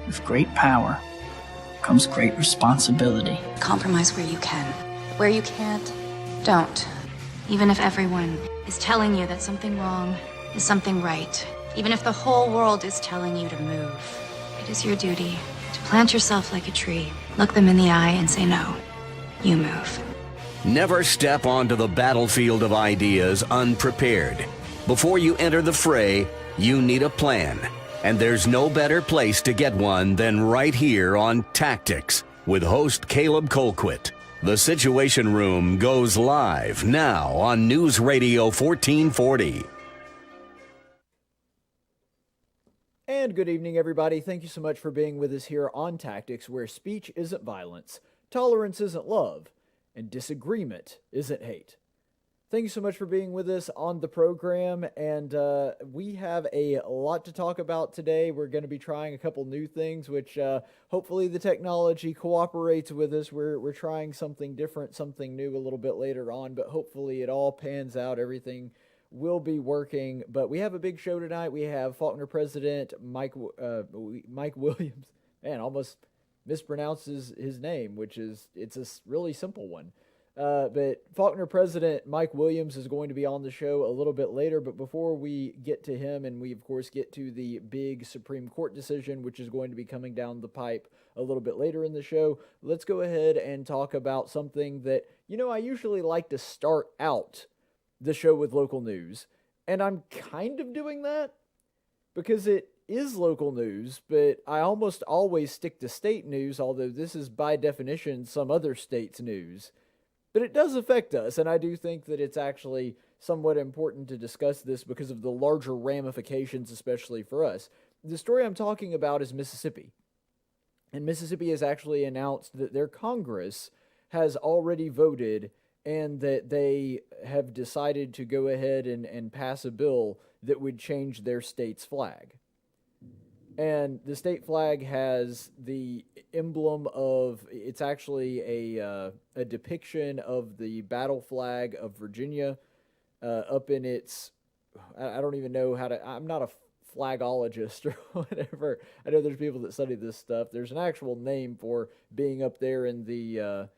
With great power comes great responsibility. Compromise where you can. Where you can't, don't. Even if everyone is telling you that something wrong is something right. Even if the whole world is telling you to move. It is your duty to plant yourself like a tree, look them in the eye and say no. You move. Never step onto the battlefield of ideas unprepared. Before you enter the fray, you need a plan. And there's no better place to get one than right here on Tactics with host Caleb Colquitt. The Situation Room goes live now on News Radio 1440. And good evening, everybody. Thank you so much for being with us here on Tactics, where speech isn't violence, tolerance isn't love, and disagreement isn't hate. Thank you so much for being with us on the program, and we have a lot to talk about today. We're going to be trying a couple new things, which hopefully the technology cooperates with us. We're trying something different, something new a little bit later on, but hopefully it all pans out. Everything will be working, but we have a big show tonight. We have Faulkner President Mike Williams. Man, almost mispronounces his name, it's a really simple one. But Faulkner President Mike Williams is going to be on the show a little bit later. But before we get to him, and we, of course, get to the big Supreme Court decision, which is going to be coming down the pipe a little bit later in the show, let's go ahead and talk about something that, I usually like to start out the show with local news. And I'm kind of doing that because it is local news, but I almost always stick to state news, although this is by definition some other state's news. But it does affect us, and I do think that it's actually somewhat important to discuss this because of the larger ramifications, especially for us. The story I'm talking about is Mississippi. And Mississippi has actually announced that their Congress has already voted and that they have decided to go ahead and pass a bill that would change their state's flag. And the state flag has the emblem of, it's actually a depiction of the battle flag of Virginia up in its, I don't even know how to, I'm not a flagologist or whatever. I know there's people that study this stuff. There's an actual name for being up there in the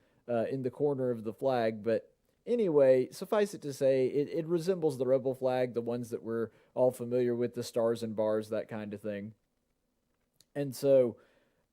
corner of the flag. But anyway, suffice it to say, it resembles the rebel flag, the ones that we're all familiar with, the stars and bars, that kind of thing. And so,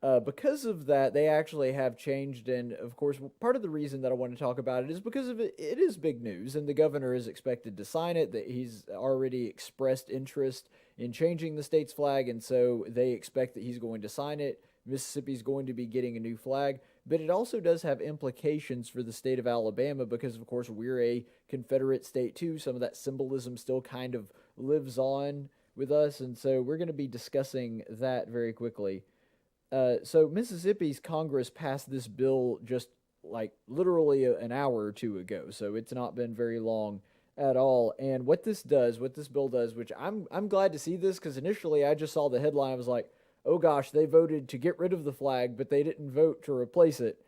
because of that, they actually have changed, and of course, part of the reason that I want to talk about it is because of it is big news, and the governor is expected to sign it, that he's already expressed interest in changing the state's flag, and so they expect that he's going to sign it. Mississippi's going to be getting a new flag, but it also does have implications for the state of Alabama because, of course, we're a Confederate state too. Some of that symbolism still kind of lives on with us, and so we're going to be discussing that very quickly. So Mississippi's Congress passed this bill just like literally an hour or two ago, so it's not been very long at all. And what this bill does, which I'm glad to see this, because initially I just saw the headline, I was like, oh gosh, they voted to get rid of the flag, but they didn't vote to replace it.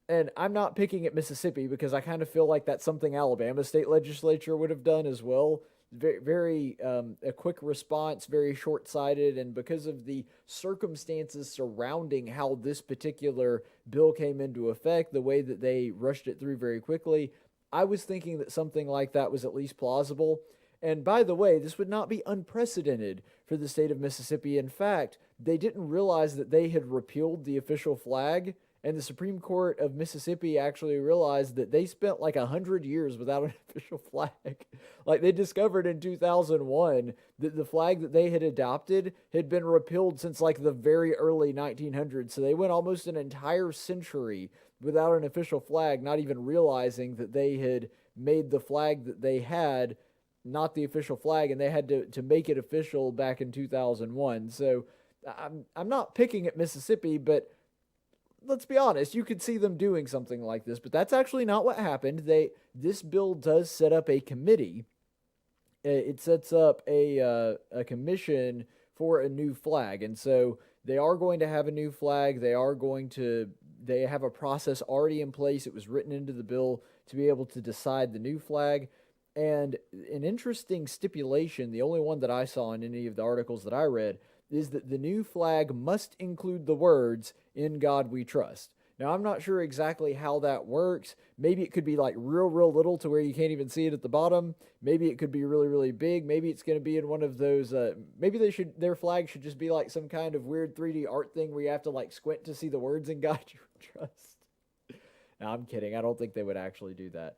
And I'm not picking at Mississippi because I kind of feel like that's something Alabama state legislature would have done as well. Very a quick response, very short-sighted, and because of the circumstances surrounding how this particular bill came into effect, the way that they rushed it through very quickly, I was thinking that something like that was at least plausible. And by the way, this would not be unprecedented for the state of Mississippi. In fact, they didn't realize that they had repealed the official flag, and the Supreme Court of Mississippi actually realized that they spent like 100 years without an official flag. Like, they discovered in 2001 that the flag that they had adopted had been repealed since like the very early 1900s. So they went almost an entire century without an official flag, not even realizing that they had made the flag that they had not the official flag, and they had to make it official back in 2001. So I'm not picking at Mississippi, but let's be honest, you could see them doing something like this, but that's actually not what happened. This bill does set up a committee. It sets up a commission for a new flag, and so they are going to have a new flag. They have a process already in place. It was written into the bill to be able to decide the new flag. And an interesting stipulation, the only one that I saw in any of the articles that I read, is that the new flag must include the words, "In God We Trust." Now, I'm not sure exactly how that works. Maybe it could be like real little to where you can't even see it at the bottom. Maybe it could be really big. Maybe it's going to be in one of those, maybe their flag should just be like some kind of weird 3D art thing where you have to like squint to see the words "In God You Trust." No, I'm kidding. I don't think they would actually do that.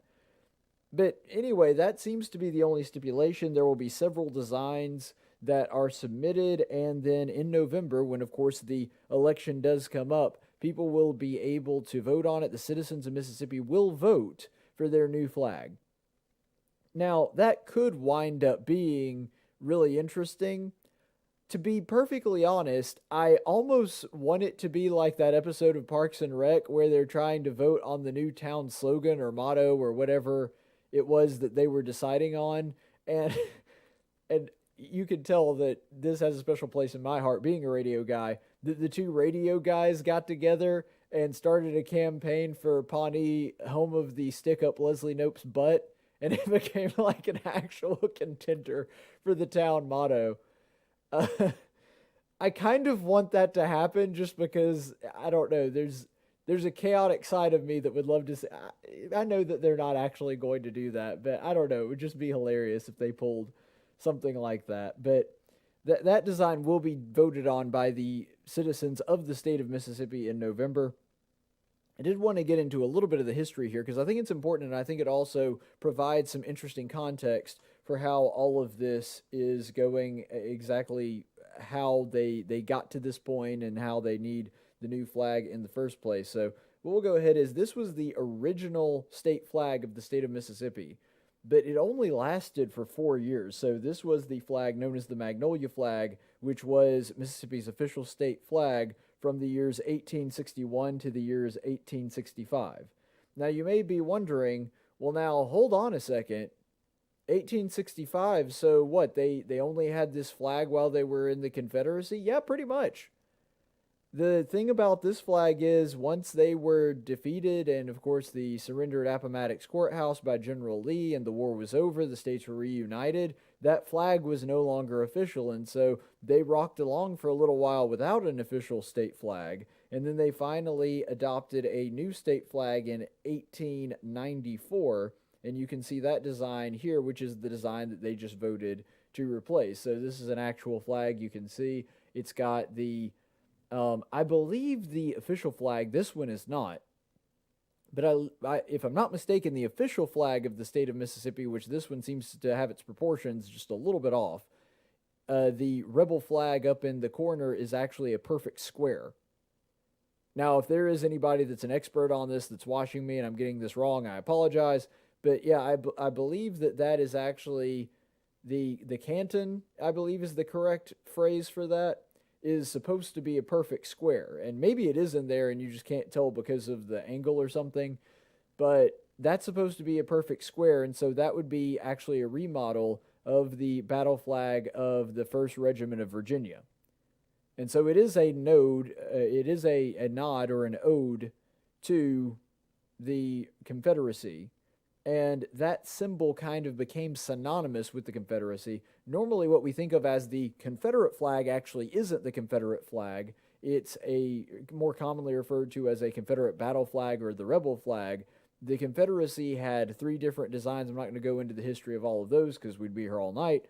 But anyway, that seems to be the only stipulation. There will be several designs that are submitted, and then in November, when of course the election does come up, people will be able to vote on it. The citizens of Mississippi will vote for their new flag. Now, that could wind up being really interesting. To be perfectly honest, I almost want it to be like that episode of Parks and Rec where they're trying to vote on the new town slogan or motto or whatever it was that they were deciding on. And you can tell that this has a special place in my heart, being a radio guy. The two radio guys got together and started a campaign for Pawnee, home of the stick up Leslie Knope's butt, and it became like an actual contender for the town motto. I kind of want that to happen just because, I don't know, there's a chaotic side of me that would love to see. I know that they're not actually going to do that, but I don't know. It would just be hilarious if they pulled something like that. But that design will be voted on by the citizens of the state of Mississippi in November. I did want to get into a little bit of the history here because I think it's important, and I think it also provides some interesting context for how all of this is going, exactly how they got to this point and how they need the new flag in the first place. So what we'll go ahead is, this was the original state flag of the state of Mississippi, but it only lasted for 4 years. So this was the flag known as the Magnolia flag, which was Mississippi's official state flag from the years 1861 to the years 1865. Now you may be wondering, well now hold on a second, 1865, so what, they only had this flag while they were in the Confederacy? Yeah, pretty much. The thing about this flag is, once they were defeated and, of course, the surrender at Appomattox Courthouse by General Lee and the war was over, the states were reunited, that flag was no longer official, and so they rocked along for a little while without an official state flag, and then they finally adopted a new state flag in 1894, and you can see that design here, which is the design that they just voted to replace. So this is an actual flag. You can see it's got the I believe the official flag, this one is not, but I, if I'm not mistaken, the official flag of the state of Mississippi, which this one seems to have its proportions just a little bit off, the rebel flag up in the corner is actually a perfect square. Now, if there is anybody that's an expert on this that's watching me and I'm getting this wrong, I apologize, but yeah, I believe that is actually the canton, I believe is the correct phrase for that, is supposed to be a perfect square. And maybe it is in there and you just can't tell because of the angle or something, but that's supposed to be a perfect square, and so that would be actually a remodel of the battle flag of the 1st Regiment of Virginia. And so it is a nod, a nod or an ode to the Confederacy. And that symbol kind of became synonymous with the Confederacy. Normally what we think of as the Confederate flag actually isn't the Confederate flag. It's a more commonly referred to as a Confederate battle flag or the rebel flag. The Confederacy had 3 different designs. I'm not going to go into the history of all of those because we'd be here all night.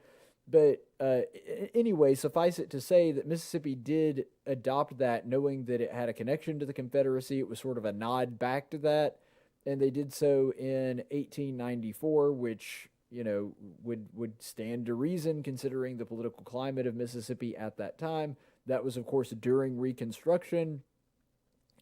But anyway, suffice it to say that Mississippi did adopt that knowing that it had a connection to the Confederacy. It was sort of a nod back to that. And they did so in 1894, which, you know, would stand to reason considering the political climate of Mississippi at that time. That was, of course, during Reconstruction,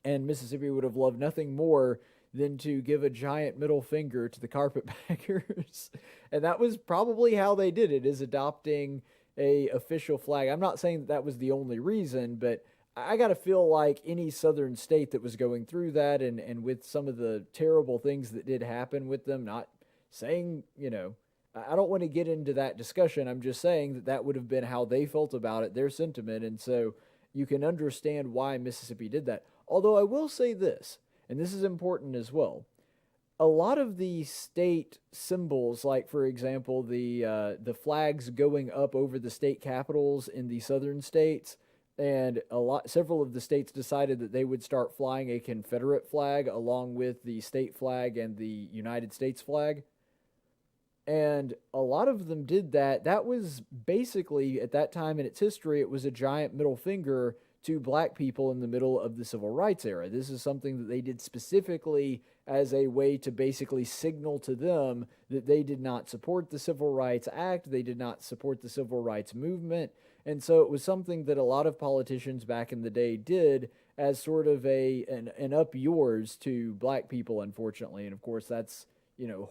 and Mississippi would have loved nothing more than to give a giant middle finger to the carpetbaggers. And that was probably how they did it, is adopting a official flag. I'm not saying that was the only reason, but I got to feel like any southern state that was going through that and with some of the terrible things that did happen with them, not saying, you know, I don't want to get into that discussion. I'm just saying that would have been how they felt about it, their sentiment. And so you can understand why Mississippi did that. Although I will say this, and this is important as well, a lot of the state symbols, like, for example, the flags going up over the state capitals in the southern states, And several of the states decided that they would start flying a Confederate flag along with the state flag and the United States flag. And a lot of them did that. That was basically, at that time in its history, it was a giant middle finger to black people in the middle of the civil rights era. This is something that they did specifically as a way to basically signal to them that they did not support the Civil Rights Act, they did not support the civil rights movement. And so it was something that a lot of politicians back in the day did as sort of an up yours to black people, unfortunately. And of course, that's,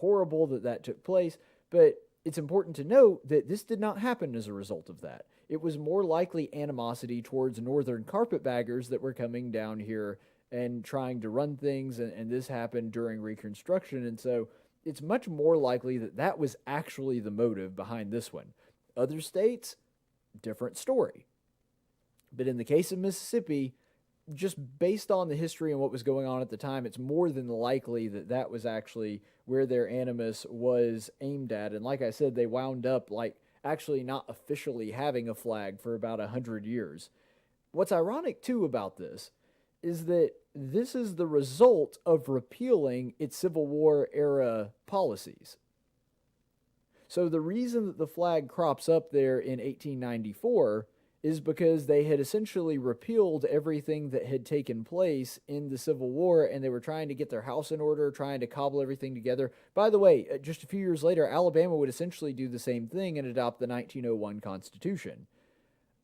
horrible that took place. But it's important to note that this did not happen as a result of that. It was more likely animosity towards northern carpetbaggers that were coming down here and trying to run things, and this happened during Reconstruction. And so it's much more likely that that was actually the motive behind this one. Other states, different story. But in the case of Mississippi, just based on the history and what was going on at the time, it's more than likely that that was actually where their animus was aimed at. And like I said, they wound up actually not officially having a flag for about 100 years. What's ironic too about this is that this is the result of repealing its Civil War era policies. So the reason that the flag crops up there in 1894 is because they had essentially repealed everything that had taken place in the Civil War, and they were trying to get their house in order, trying to cobble everything together. By the way, just a few years later, Alabama would essentially do the same thing and adopt the 1901 Constitution.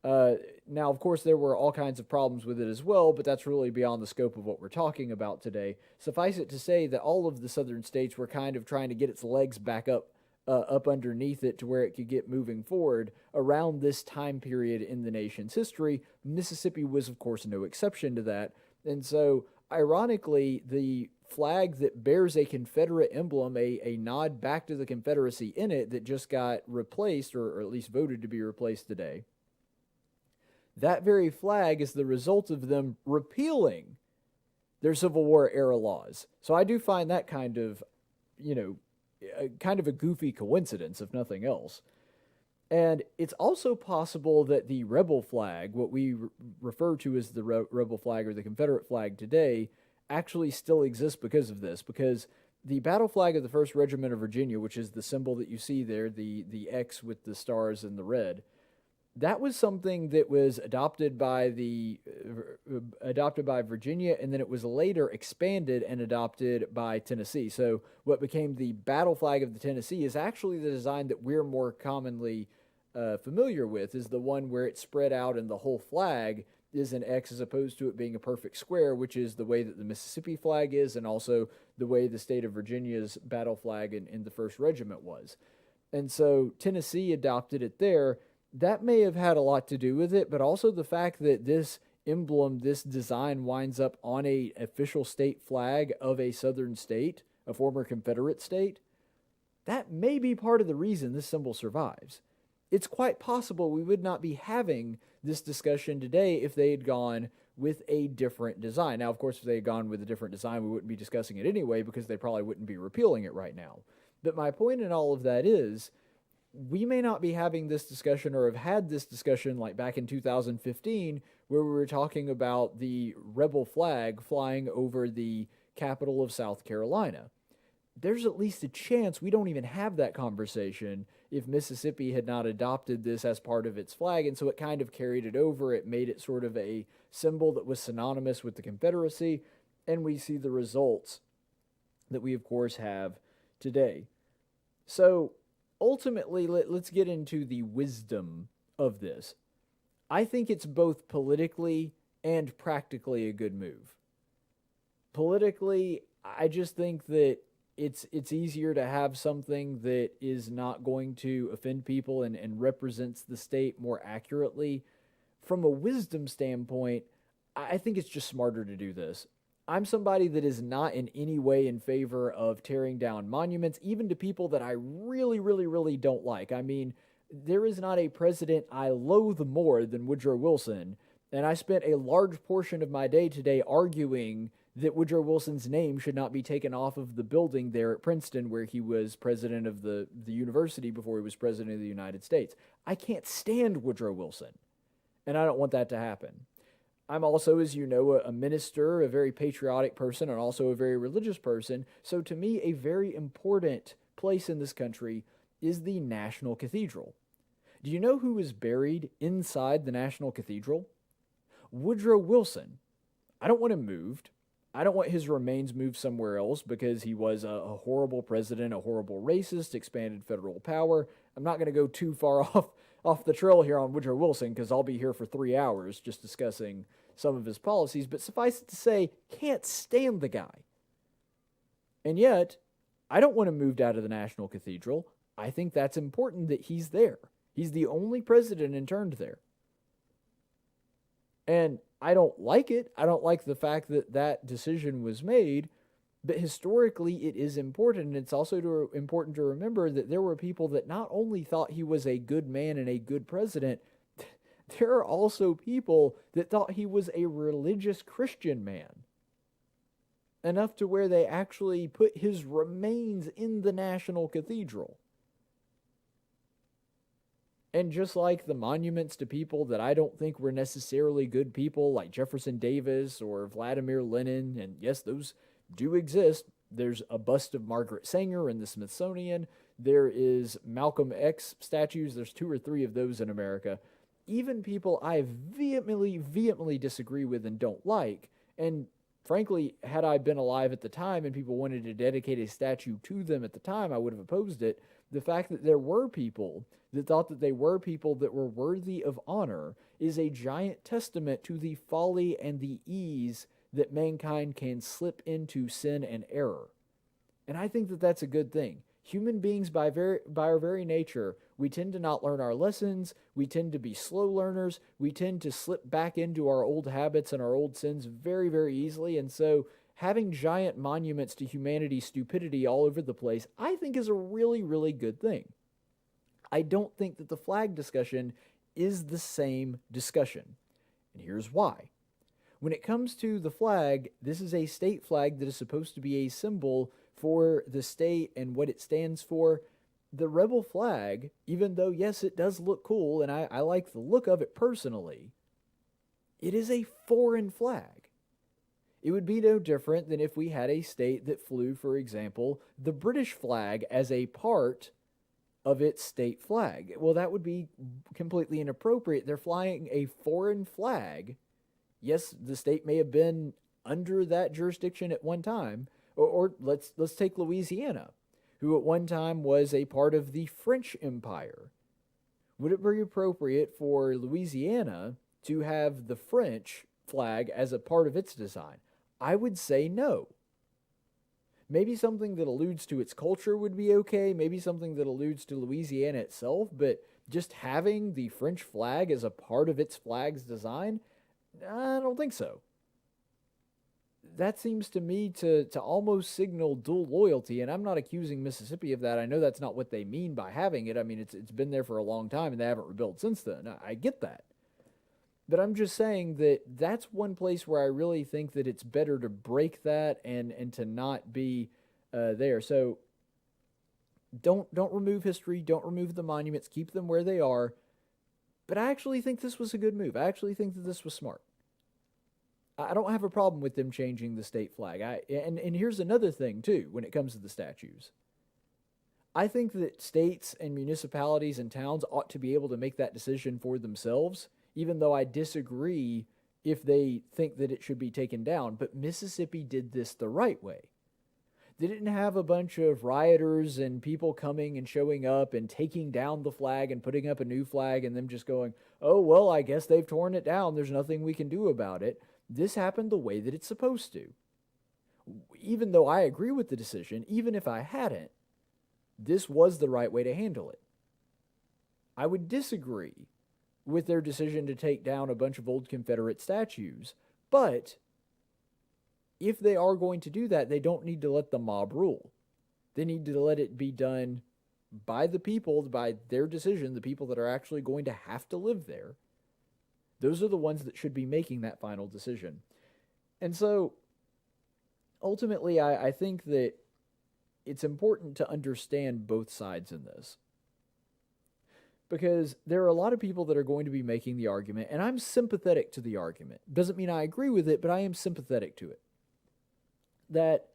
Now, of course, there were all kinds of problems with it as well, but that's really beyond the scope of what we're talking about today. Suffice it to say that all of the southern states were kind of trying to get its legs back up underneath it to where it could get moving forward around this time period in the nation's history. Mississippi was, of course, no exception to that. And so, ironically, the flag that bears a Confederate emblem, a nod back to the Confederacy in it that just got replaced, or at least voted to be replaced today, that very flag is the result of them repealing their Civil War era laws. So I do find that kind of a goofy coincidence, if nothing else. And it's also possible that the rebel flag, what we refer to as the rebel flag or the Confederate flag today, actually still exists because of this. Because the battle flag of the 1st Regiment of Virginia, which is the symbol that you see there, the X with the stars and the red, that was something that was adopted by Virginia, and then it was later expanded and adopted by Tennessee. So what became the battle flag of the Tennessee is actually the design that we're more commonly familiar with, is the one where it's spread out and the whole flag is an X as opposed to it being a perfect square, which is the way that the Mississippi flag is, and also the way the state of Virginia's battle flag in the 1st Regiment was. And so Tennessee adopted it there. That may have had a lot to do with it, but also the fact that this emblem, this design, winds up on a official state flag of a southern state, a former Confederate state, that may be part of the reason this symbol survives. It's quite possible we would not be having this discussion today if they had gone with a different design. Now, of course, if they had gone with a different design, we wouldn't be discussing it anyway because they probably wouldn't be repealing it right now. But my point in all of that is, we may not be having this discussion or have had this discussion like back in 2015 where we were talking about the rebel flag flying over the capital of South Carolina. There's at least a chance we don't even have that conversation if Mississippi had not adopted this as part of its flag, and so it kind of carried it over. It made it sort of a symbol that was synonymous with the Confederacy, and we see the results that we, of course, have today. So, ultimately, let's get into the wisdom of this. I think it's both politically and practically a good move. Politically, I just think that it's easier to have something that is not going to offend people and represents the state more accurately. From a wisdom standpoint, I think it's just smarter to do this. I'm somebody that is not in any way in favor of tearing down monuments, even to people that I really, really, really don't like. I mean, there is not a president I loathe more than Woodrow Wilson, and I spent a large portion of my day today arguing that Woodrow Wilson's name should not be taken off of the building there at Princeton where he was president of the university before he was president of the United States. I can't stand Woodrow Wilson. And I don't want that to happen. I'm also, as you know, a minister, a very patriotic person, and also a very religious person. So to me, a very important place in this country is the National Cathedral. Do you know who is buried inside the National Cathedral? Woodrow Wilson. I don't want him moved. I don't want his remains moved somewhere else because he was a horrible president, a horrible racist, expanded federal power. I'm not going to go too far off the trail here on Woodrow Wilson because I'll be here for 3 hours just discussing some of his policies, but suffice it to say, can't stand the guy. And yet, I don't want him moved out of the National Cathedral. I think that's important that he's there. He's the only president interned there. And I don't like it. I don't like the fact that that decision was made, but historically it is important. And it's also important to remember that there were people that not only thought he was a good man and a good president, there are also people that thought he was a religious Christian man. Enough to where they actually put his remains in the National Cathedral. And just like the monuments to people that I don't think were necessarily good people, like Jefferson Davis or Vladimir Lenin, and yes, those do exist. There's a bust of Margaret Sanger in the Smithsonian. There is Malcolm X statues. There's 2 or 3 of those in America. Even people I vehemently disagree with and don't like, and frankly, had I been alive at the time and people wanted to dedicate a statue to them at the time, I would have opposed it. The fact that there were people that thought that they were people that were worthy of honor is a giant testament to the folly and the ease that mankind can slip into sin and error. And I think that that's a good thing. Human beings, by our very nature, we tend to not learn our lessons. We tend to be slow learners. We tend to slip back into our old habits and our old sins very, very easily. And so having giant monuments to humanity's stupidity all over the place, I think is a really, really good thing. I don't think that the flag discussion is the same discussion. And here's why. When it comes to the flag, this is a state flag that is supposed to be a symbol for the state and what it stands for. The rebel flag, even though, yes, it does look cool, and I like the look of it personally, it is a foreign flag. It would be no different than if we had a state that flew, for example, the British flag as a part of its state flag. Well, that would be completely inappropriate. They're flying a foreign flag. Yes, the state may have been under that jurisdiction at one time, or let's take Louisiana, who at one time was a part of the French Empire. Would it be appropriate for Louisiana to have the French flag as a part of its design? I would say no. Maybe something that alludes to its culture would be okay, maybe something that alludes to Louisiana itself, but just having the French flag as a part of its flag's design, I don't think so. That seems to me to almost signal dual loyalty, and I'm not accusing Mississippi of that. I know that's not what they mean by having it. I mean, it's been there for a long time, and they haven't rebuilt since then. I get that. But I'm just saying that that's one place where I really think that it's better to break that and to not be there. So don't remove history, don't remove the monuments, keep them where they are. But I actually think this was a good move. I actually think that this was smart. I don't have a problem with them changing the state flag. And here's another thing, too, when it comes to the statues. I think that states and municipalities and towns ought to be able to make that decision for themselves, even though I disagree if they think that it should be taken down. But Mississippi did this the right way. They didn't have a bunch of rioters and people coming and showing up and taking down the flag and putting up a new flag and them just going, oh, well, I guess they've torn it down. There's nothing we can do about it. This happened the way that it's supposed to. Even though I agree with the decision, even if I hadn't, this was the right way to handle it. I would disagree with their decision to take down a bunch of old Confederate statues, but if they are going to do that, they don't need to let the mob rule. They need to let it be done by the people, by their decision, the people that are actually going to have to live there. Those are the ones that should be making that final decision. And so, ultimately, I think that it's important to understand both sides in this. because there are a lot of people that are going to be making the argument, and I'm sympathetic to the argument. Doesn't mean I agree with it, but I am sympathetic to it. That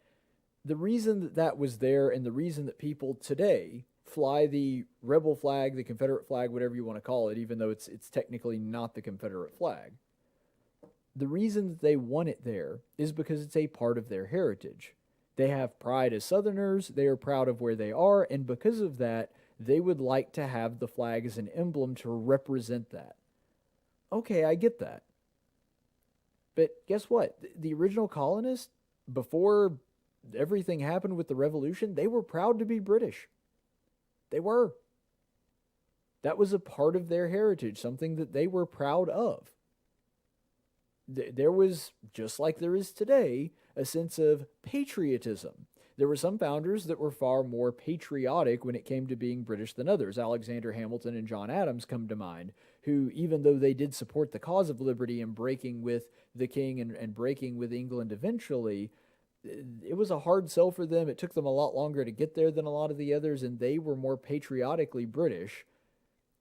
the reason that that was there and the reason that people today fly the rebel flag, the Confederate flag, whatever you want to call it, even though it's technically not the Confederate flag, the reason that they want it there is because it's a part of their heritage. They have pride as Southerners, they are proud of where they are, and because of that, they would like to have the flag as an emblem to represent that. Okay, I get that. But guess what? The original colonists, before everything happened with the Revolution, they were proud to be British. They were. That was a part of their heritage, something that they were proud of. There was, just like there is today, a sense of patriotism. There were some founders that were far more patriotic when it came to being British than others. Alexander Hamilton and John Adams come to mind, who, even though they did support the cause of liberty and breaking with the king and breaking with England eventually, it was a hard sell for them. It took them a lot longer to get there than a lot of the others, and they were more patriotically British,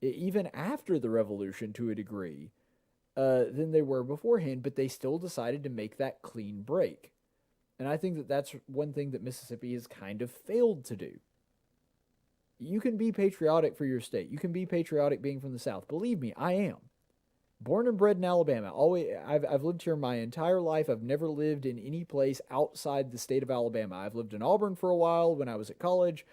even after the Revolution to a degree, than they were beforehand, but they still decided to make that clean break. And I think that that's one thing that Mississippi has kind of failed to do. You can be patriotic for your state. You can be patriotic being from the South. Believe me, I am. Born and bred in Alabama. I've lived here my entire life. I've never lived in any place outside the state of Alabama. I've lived in Auburn for a while when I was at college,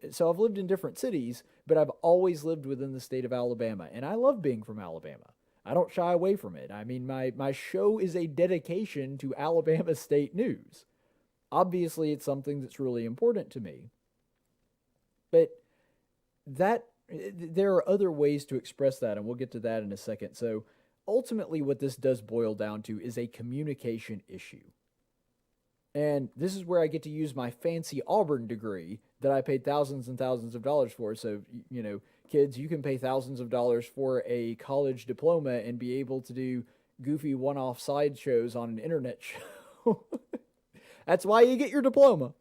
so I've lived in different cities, but I've always lived within the state of Alabama, and I love being from Alabama. I don't shy away from it. I mean, my show is a dedication to Alabama state news. Obviously, it's something that's really important to me. But there are other ways to express that, and we'll get to that in a second. So ultimately, what this does boil down to is a communication issue. And this is where I get to use my fancy Auburn degree that I paid thousands and thousands of dollars for. So, kids, you can pay thousands of dollars for a college diploma and be able to do goofy one-off sideshows on an internet show. That's why you get your diploma.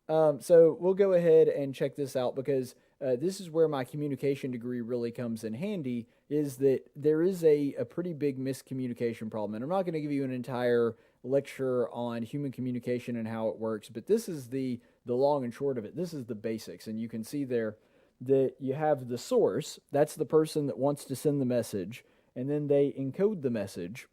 So we'll go ahead and check this out, because this is where my communication degree really comes in handy, is that there is a pretty big miscommunication problem. And I'm not going to give you an entire lecture on human communication and how it works, but this is the long and short of it. This is the basics. And you can see there that you have the source. That's the person that wants to send the message. And then they encode the message.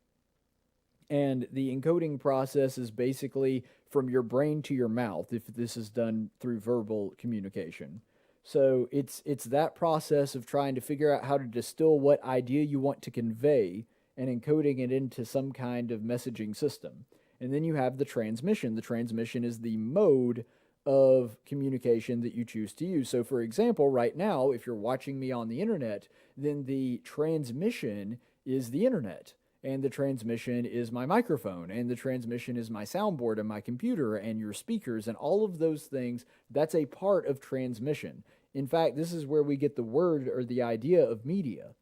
And the encoding process is basically from your brain to your mouth, if this is done through verbal communication. So it's that process of trying to figure out how to distill what idea you want to convey and encoding it into some kind of messaging system. And then you have the transmission. The transmission is the mode of communication that you choose to use. So for example, right now, if you're watching me on the internet, then the transmission is the internet. And the transmission is my microphone, and the transmission is my soundboard and my computer and your speakers and all of those things. That's a part of transmission. In fact, this is where we get the word or the idea of media.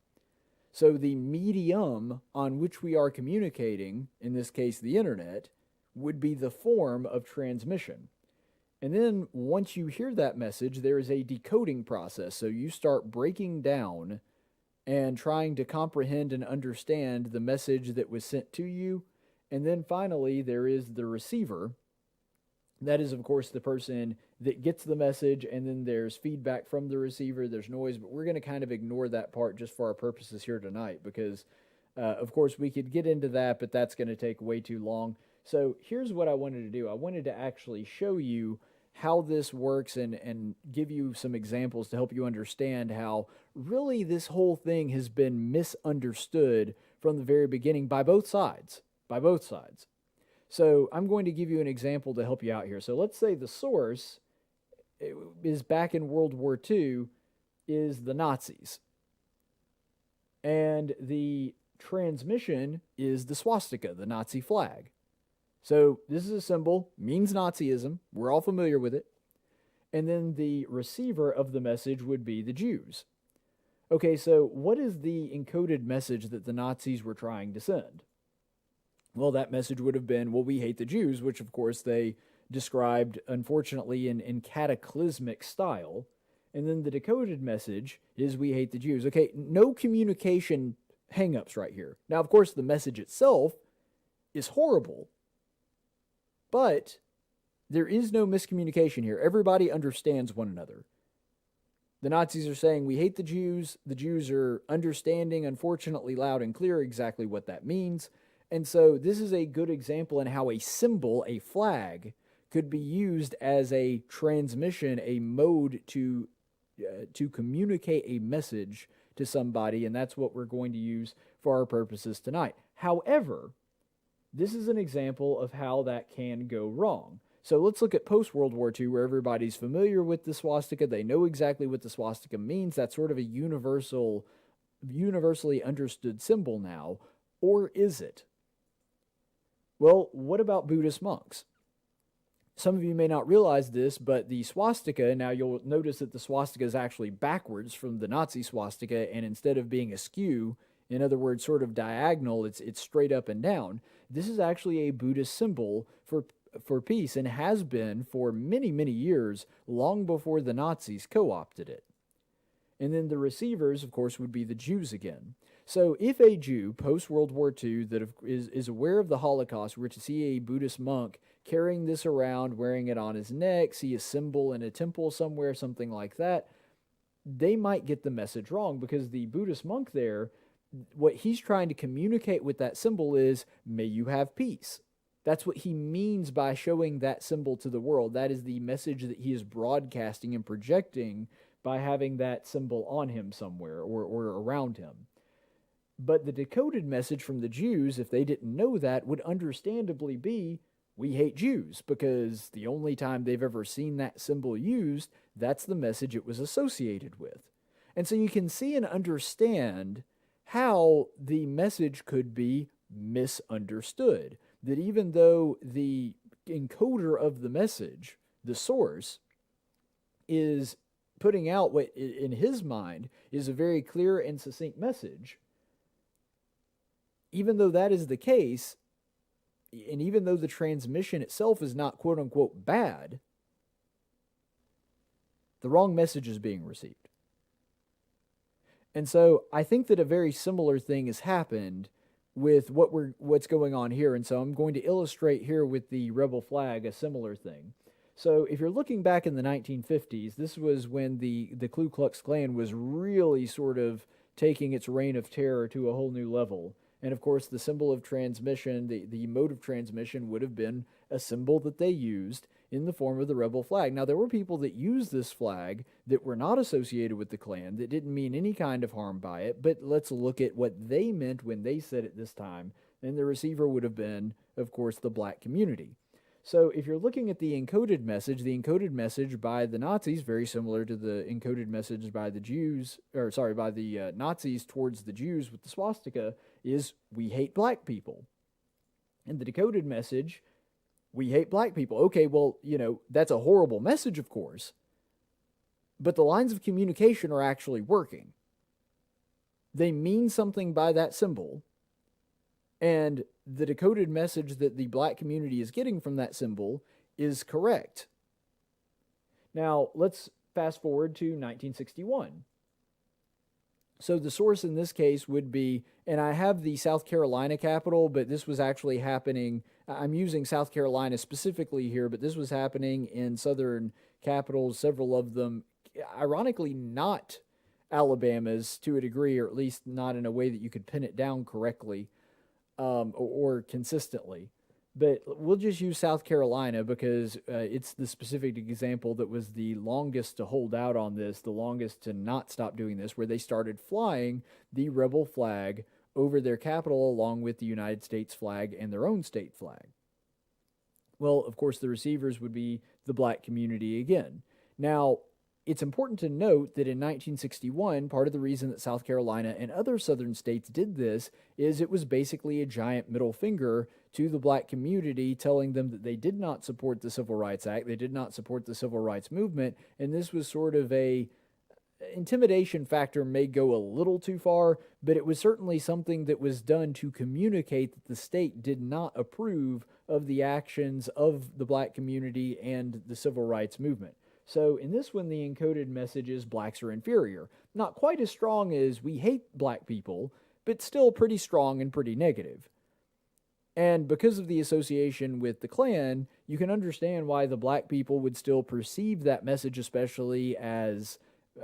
So the medium on which we are communicating, in this case the internet, would be the form of transmission. And then once you hear that message, there is a decoding process. So you start breaking down and trying to comprehend and understand the message that was sent to you. And then finally, there is the receiver. That is, of course, the person that gets the message, and then there's feedback from the receiver, there's noise, but we're going to kind of ignore that part just for our purposes here tonight, because, of course, we could get into that, but that's going to take way too long. So here's what I wanted to do. I wanted to actually show you how this works and give you some examples to help you understand how really this whole thing has been misunderstood from the very beginning by both sides. So I'm going to give you an example to help you out here. So let's say the source is back in World War II is the Nazis. And the transmission is the swastika, the Nazi flag. So this is a symbol, means Nazism. We're all familiar with it. And then the receiver of the message would be the Jews. Okay, so what is the encoded message that the Nazis were trying to send? Well, that message would have been, well, we hate the Jews, which of course they described, unfortunately, in cataclysmic style. And then the decoded message is we hate the Jews. Okay, no communication hangups right here. Now, of course, the message itself is horrible, but there is no miscommunication here. Everybody understands one another. The Nazis are saying we hate the Jews. The Jews are understanding, unfortunately, loud and clear exactly what that means. And so this is a good example in how a symbol, a flag, could be used as a transmission, a mode to communicate a message to somebody, and that's what we're going to use for our purposes tonight. However, this is an example of how that can go wrong. So let's look at post-World War II, where everybody's familiar with the swastika. They know exactly what the swastika means. That's sort of a universally understood symbol now. Or is it? Well, what about Buddhist monks? Some of you may not realize this, but the swastika, now you'll notice that the swastika is actually backwards from the Nazi swastika, and instead of being askew, in other words, sort of diagonal, it's straight up and down. This is actually a Buddhist symbol for peace, and has been for many, many years, long before the Nazis co-opted it. And then the receivers, of course, would be the Jews again. So if a Jew, post-World War II, that is aware of the Holocaust, were to see a Buddhist monk carrying this around, wearing it on his neck, see a symbol in a temple somewhere, something like that, they might get the message wrong, because the Buddhist monk there, what he's trying to communicate with that symbol is, may you have peace. That's what he means by showing that symbol to the world. That is the message that he is broadcasting and projecting by having that symbol on him somewhere or around him. But the decoded message from the Jews, if they didn't know that, would understandably be, we hate Jews, because the only time they've ever seen that symbol used, that's the message it was associated with. And so you can see and understand how the message could be misunderstood. That even though the encoder of the message, the source, is putting out what in his mind is a very clear and succinct message, even though that is the case, and even though the transmission itself is not quote-unquote bad, the wrong message is being received. And so I think that a very similar thing has happened with what's going on here. And so I'm going to illustrate here with the rebel flag a similar thing. So if you're looking back in the 1950s, this was when the Ku Klux Klan was really sort of taking its reign of terror to a whole new level. And of course, the symbol of transmission, the mode of transmission would have been a symbol that they used in the form of the rebel flag. Now, there were people that used this flag that were not associated with the Klan, that didn't mean any kind of harm by it, but let's look at what they meant when they said it this time. And the receiver would have been, of course, the black community. So if you're looking at the encoded message by the Nazis, very similar to the encoded message by the Nazis towards the Jews with the swastika, is we hate black people. And the decoded message, we hate black people. Okay, well, that's a horrible message, of course, but the lines of communication are actually working. They mean something by that symbol, and the decoded message that the black community is getting from that symbol is correct. Now, let's fast forward to 1961. So the source in this case would be, and I have the South Carolina capital, but this was actually happening, I'm using South Carolina specifically here, but this was happening in southern capitals, several of them, ironically not Alabama's to a degree, or at least not in a way that you could pin it down correctly or consistently. But we'll just use South Carolina because it's the specific example that was the longest to hold out on this, the longest to not stop doing this, where they started flying the rebel flag over their capital along with the United States flag and their own state flag. Well, of course, the receivers would be the black community again. Now, it's important to note that in 1961, part of the reason that South Carolina and other southern states did this is it was basically a giant middle finger to the black community, telling them that they did not support the Civil Rights Act, they did not support the Civil Rights Movement, and this was sort of a intimidation factor, may go a little too far, but it was certainly something that was done to communicate that the state did not approve of the actions of the black community and the Civil Rights Movement. So in this one, the encoded message is blacks are inferior. Not quite as strong as we hate black people, but still pretty strong and pretty negative. And because of the association with the Klan, you can understand why the black people would still perceive that message, especially as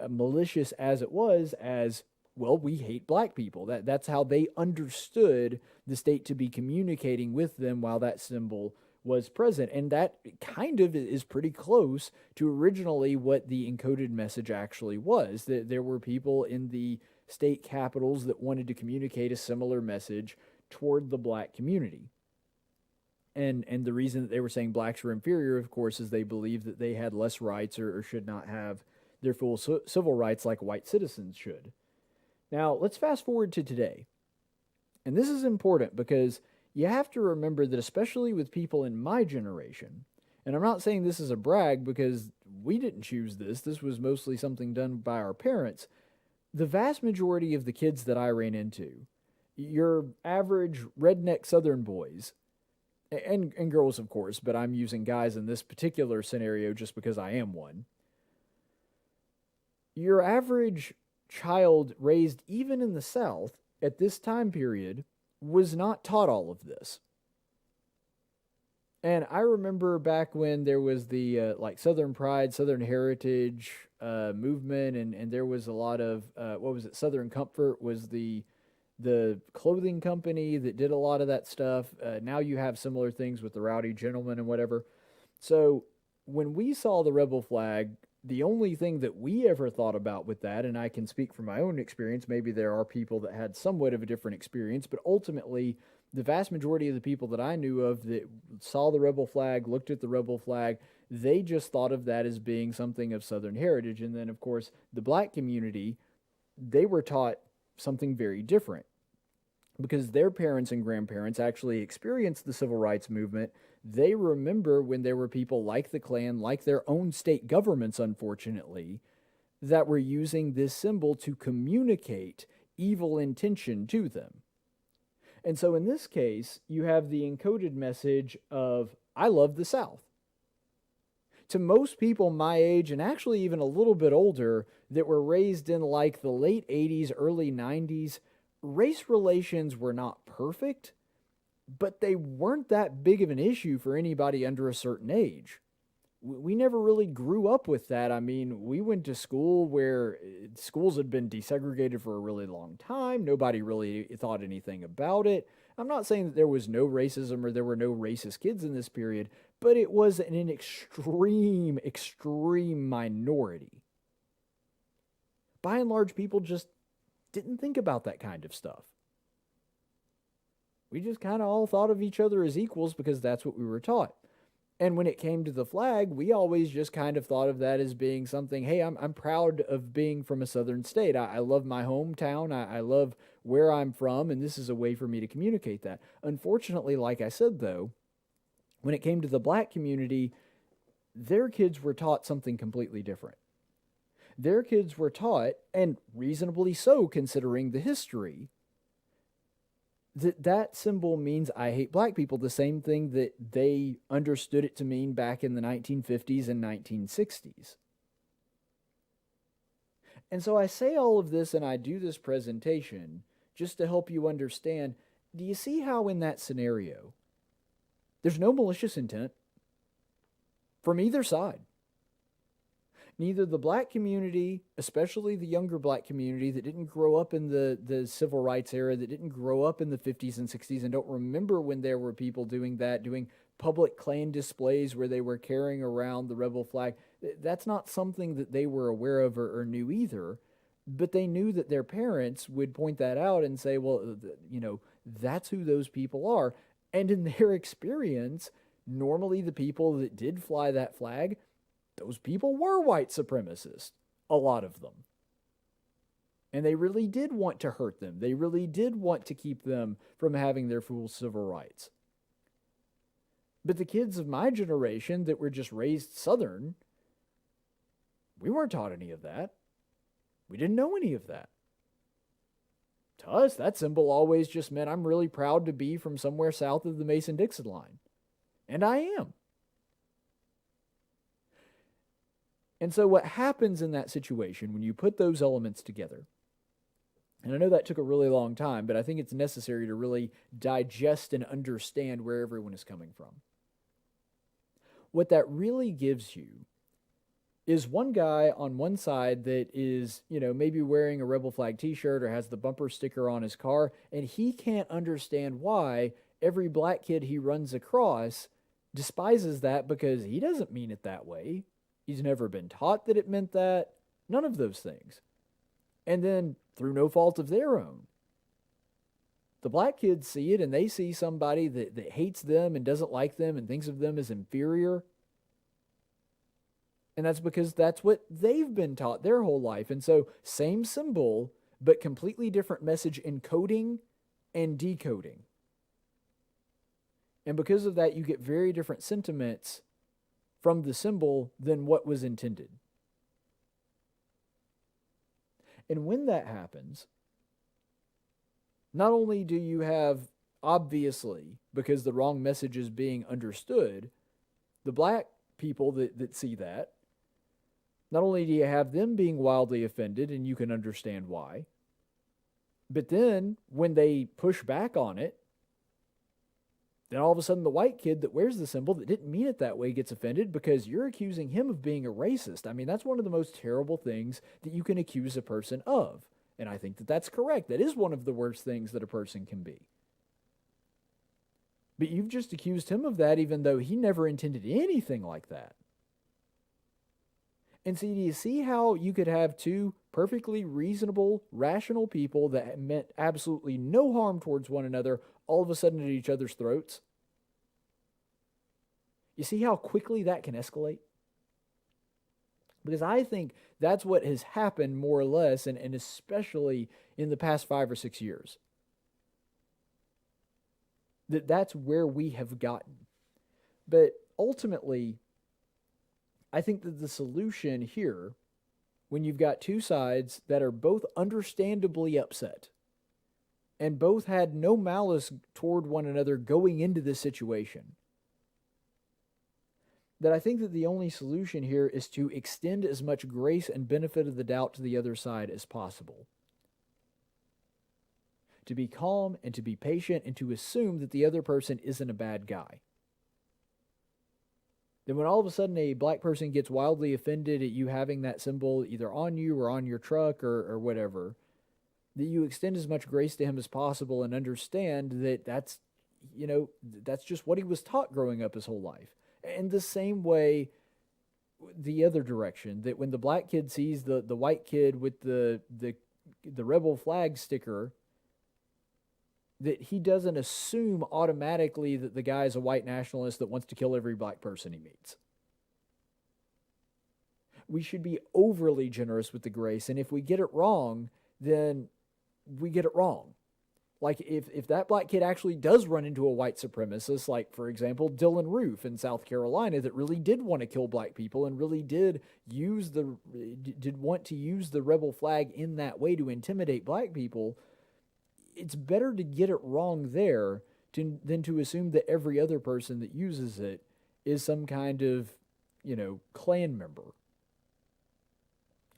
malicious as it was, as, well, we hate black people. That's how they understood the state to be communicating with them while that symbol was present. And that kind of is pretty close to originally what the encoded message actually was. That there were people in the state capitals that wanted to communicate a similar message toward the black community. And the reason that they were saying blacks were inferior, of course, is they believed that they had less rights or should not have their full civil rights like white citizens should. Now, let's fast forward to today. And this is important because you have to remember that especially with people in my generation, and I'm not saying this is a brag because we didn't choose this, this was mostly something done by our parents, the vast majority of the kids that I ran into, your average redneck Southern boys, and girls, of course, but I'm using guys in this particular scenario just because I am one. Your average child raised even in the South at this time period was not taught all of this. And I remember back when there was the like Southern Pride, Southern Heritage movement, and there was a lot of Southern Comfort was the clothing company that did a lot of that stuff. Now you have similar things with the Rowdy Gentlemen and whatever. So when we saw the rebel flag, the only thing that we ever thought about with that, and I can speak from my own experience, maybe there are people that had somewhat of a different experience, but ultimately the vast majority of the people that I knew of that saw the rebel flag, looked at the rebel flag, they just thought of that as being something of Southern heritage. And then, of course, the black community, they were taught something very different because their parents and grandparents actually experienced the civil rights movement. They remember when there were people like the Klan, like their own state governments, unfortunately, that were using this symbol to communicate evil intention to them. And so in this case, you have the encoded message of, I love the South. To most people my age, and actually even a little bit older, that were raised in like the late 80s, early 90s, race relations were not perfect, but they weren't that big of an issue for anybody under a certain age. We never really grew up with that. I mean, we went to school where schools had been desegregated for a really long time. Nobody really thought anything about it. I'm not saying that there was no racism or there were no racist kids in this period, but it was an extreme minority. By and large, people just didn't think about that kind of stuff. We just kind of all thought of each other as equals because that's what we were taught. And when it came to the flag, we always just kind of thought of that as being something, hey, I'm proud of being from a southern state. I love my hometown. I love where I'm from, and this is a way for me to communicate that. Unfortunately, like I said, though, when it came to the black community, their kids were taught something completely different. Their kids were taught, and reasonably so considering the history, that symbol means I hate black people, the same thing that they understood it to mean back in the 1950s and 1960s. And so I say all of this and I do this presentation just to help you understand, do you see how in that scenario, there's no malicious intent from either side? Neither the black community, especially the younger black community that didn't grow up in the civil rights era, that didn't grow up in the 50s and 60s and don't remember when there were people doing that, doing public Klan displays where they were carrying around the rebel flag. That's not something that they were aware of or knew either, but they knew that their parents would point that out and say, well, that's who those people are. And in their experience, normally the people that did fly that flag, those people were white supremacists, a lot of them. And they really did want to hurt them. They really did want to keep them from having their full civil rights. But the kids of my generation that were just raised Southern, we weren't taught any of that. We didn't know any of that. To us, that symbol always just meant I'm really proud to be from somewhere south of the Mason-Dixon line. And I am. And so what happens in that situation when you put those elements together, and I know that took a really long time, but I think it's necessary to really digest and understand where everyone is coming from. What that really gives you is one guy on one side that is, maybe wearing a rebel flag t-shirt or has the bumper sticker on his car, and he can't understand why every black kid he runs across despises that because he doesn't mean it that way. He's never been taught that it meant that. None of those things. And then, through no fault of their own, the black kids see it and they see somebody that hates them and doesn't like them and thinks of them as inferior. And that's because that's what they've been taught their whole life. And so, same symbol, but completely different message encoding and decoding. And because of that, you get very different sentiments from the symbol than what was intended. And when that happens, not only do you have, obviously, because the wrong message is being understood, the black people that see that, not only do you have them being wildly offended, and you can understand why, but then when they push back on it, then all of a sudden the white kid that wears the symbol that didn't mean it that way gets offended because you're accusing him of being a racist. I mean, that's one of the most terrible things that you can accuse a person of. And I think that that's correct. That is one of the worst things that a person can be. But you've just accused him of that even though he never intended anything like that. And so do you see how you could have two perfectly reasonable, rational people that meant absolutely no harm towards one another all of a sudden at each other's throats? You see how quickly that can escalate? Because I think that's what has happened more or less, and especially in the past 5 or 6 years. That's where we have gotten. But ultimately, I think that the solution here, when you've got two sides that are both understandably upset, and both had no malice toward one another going into this situation, that I think that the only solution here is to extend as much grace and benefit of the doubt to the other side as possible. To be calm and to be patient and to assume that the other person isn't a bad guy. Then when all of a sudden a black person gets wildly offended at you having that symbol either on you or on your truck or whatever, that you extend as much grace to him as possible and understand that that's just what he was taught growing up his whole life. And the same way, the other direction, that when the black kid sees the white kid with the rebel flag sticker, that he doesn't assume automatically that the guy is a white nationalist that wants to kill every black person he meets. We should be overly generous with the grace, and if we get it wrong, then we get it wrong. Like, if that black kid actually does run into a white supremacist, like, for example, Dylan Roof in South Carolina, that really did want to kill black people and really did want to use the rebel flag in that way to intimidate black people, it's better to get it wrong there than to assume that every other person that uses it is some kind of, Klan member.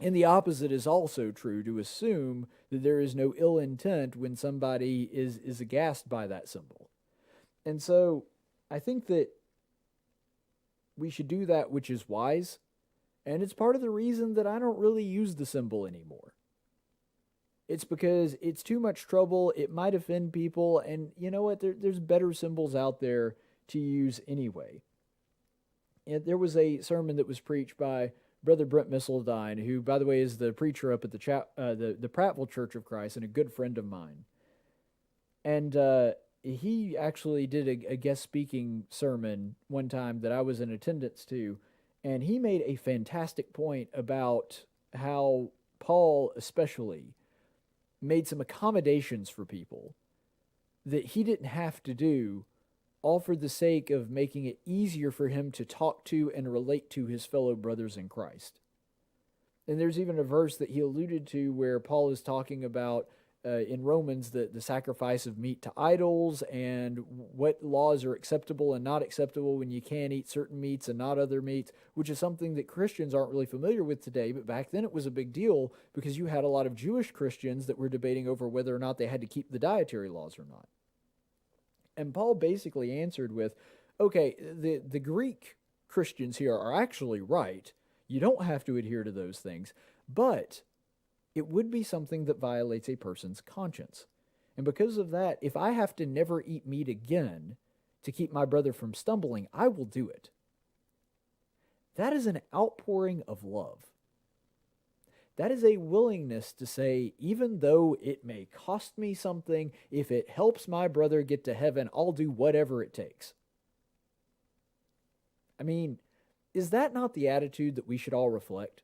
And the opposite is also true, to assume that there is no ill intent when somebody is aghast by that symbol. And so I think that we should do that which is wise, and it's part of the reason that I don't really use the symbol anymore. It's because it's too much trouble, it might offend people, and you know what, there's better symbols out there to use anyway. And there was a sermon that was preached by Brother Brent Missildine, who, by the way, is the preacher up at the Prattville Church of Christ and a good friend of mine. And he actually did a guest speaking sermon one time that I was in attendance to, and he made a fantastic point about how Paul especially made some accommodations for people that he didn't have to do, all for the sake of making it easier for him to talk to and relate to his fellow brothers in Christ. And there's even a verse that he alluded to where Paul is talking about in Romans the sacrifice of meat to idols and what laws are acceptable and not acceptable when you can eat certain meats and not other meats, which is something that Christians aren't really familiar with today. But back then it was a big deal because you had a lot of Jewish Christians that were debating over whether or not they had to keep the dietary laws or not. And Paul basically answered with, okay, the Greek Christians here are actually right. You don't have to adhere to those things, but it would be something that violates a person's conscience. And because of that, if I have to never eat meat again to keep my brother from stumbling, I will do it. That is an outpouring of love. That is a willingness to say, even though it may cost me something, if it helps my brother get to heaven, I'll do whatever it takes. I mean, is that not the attitude that we should all reflect?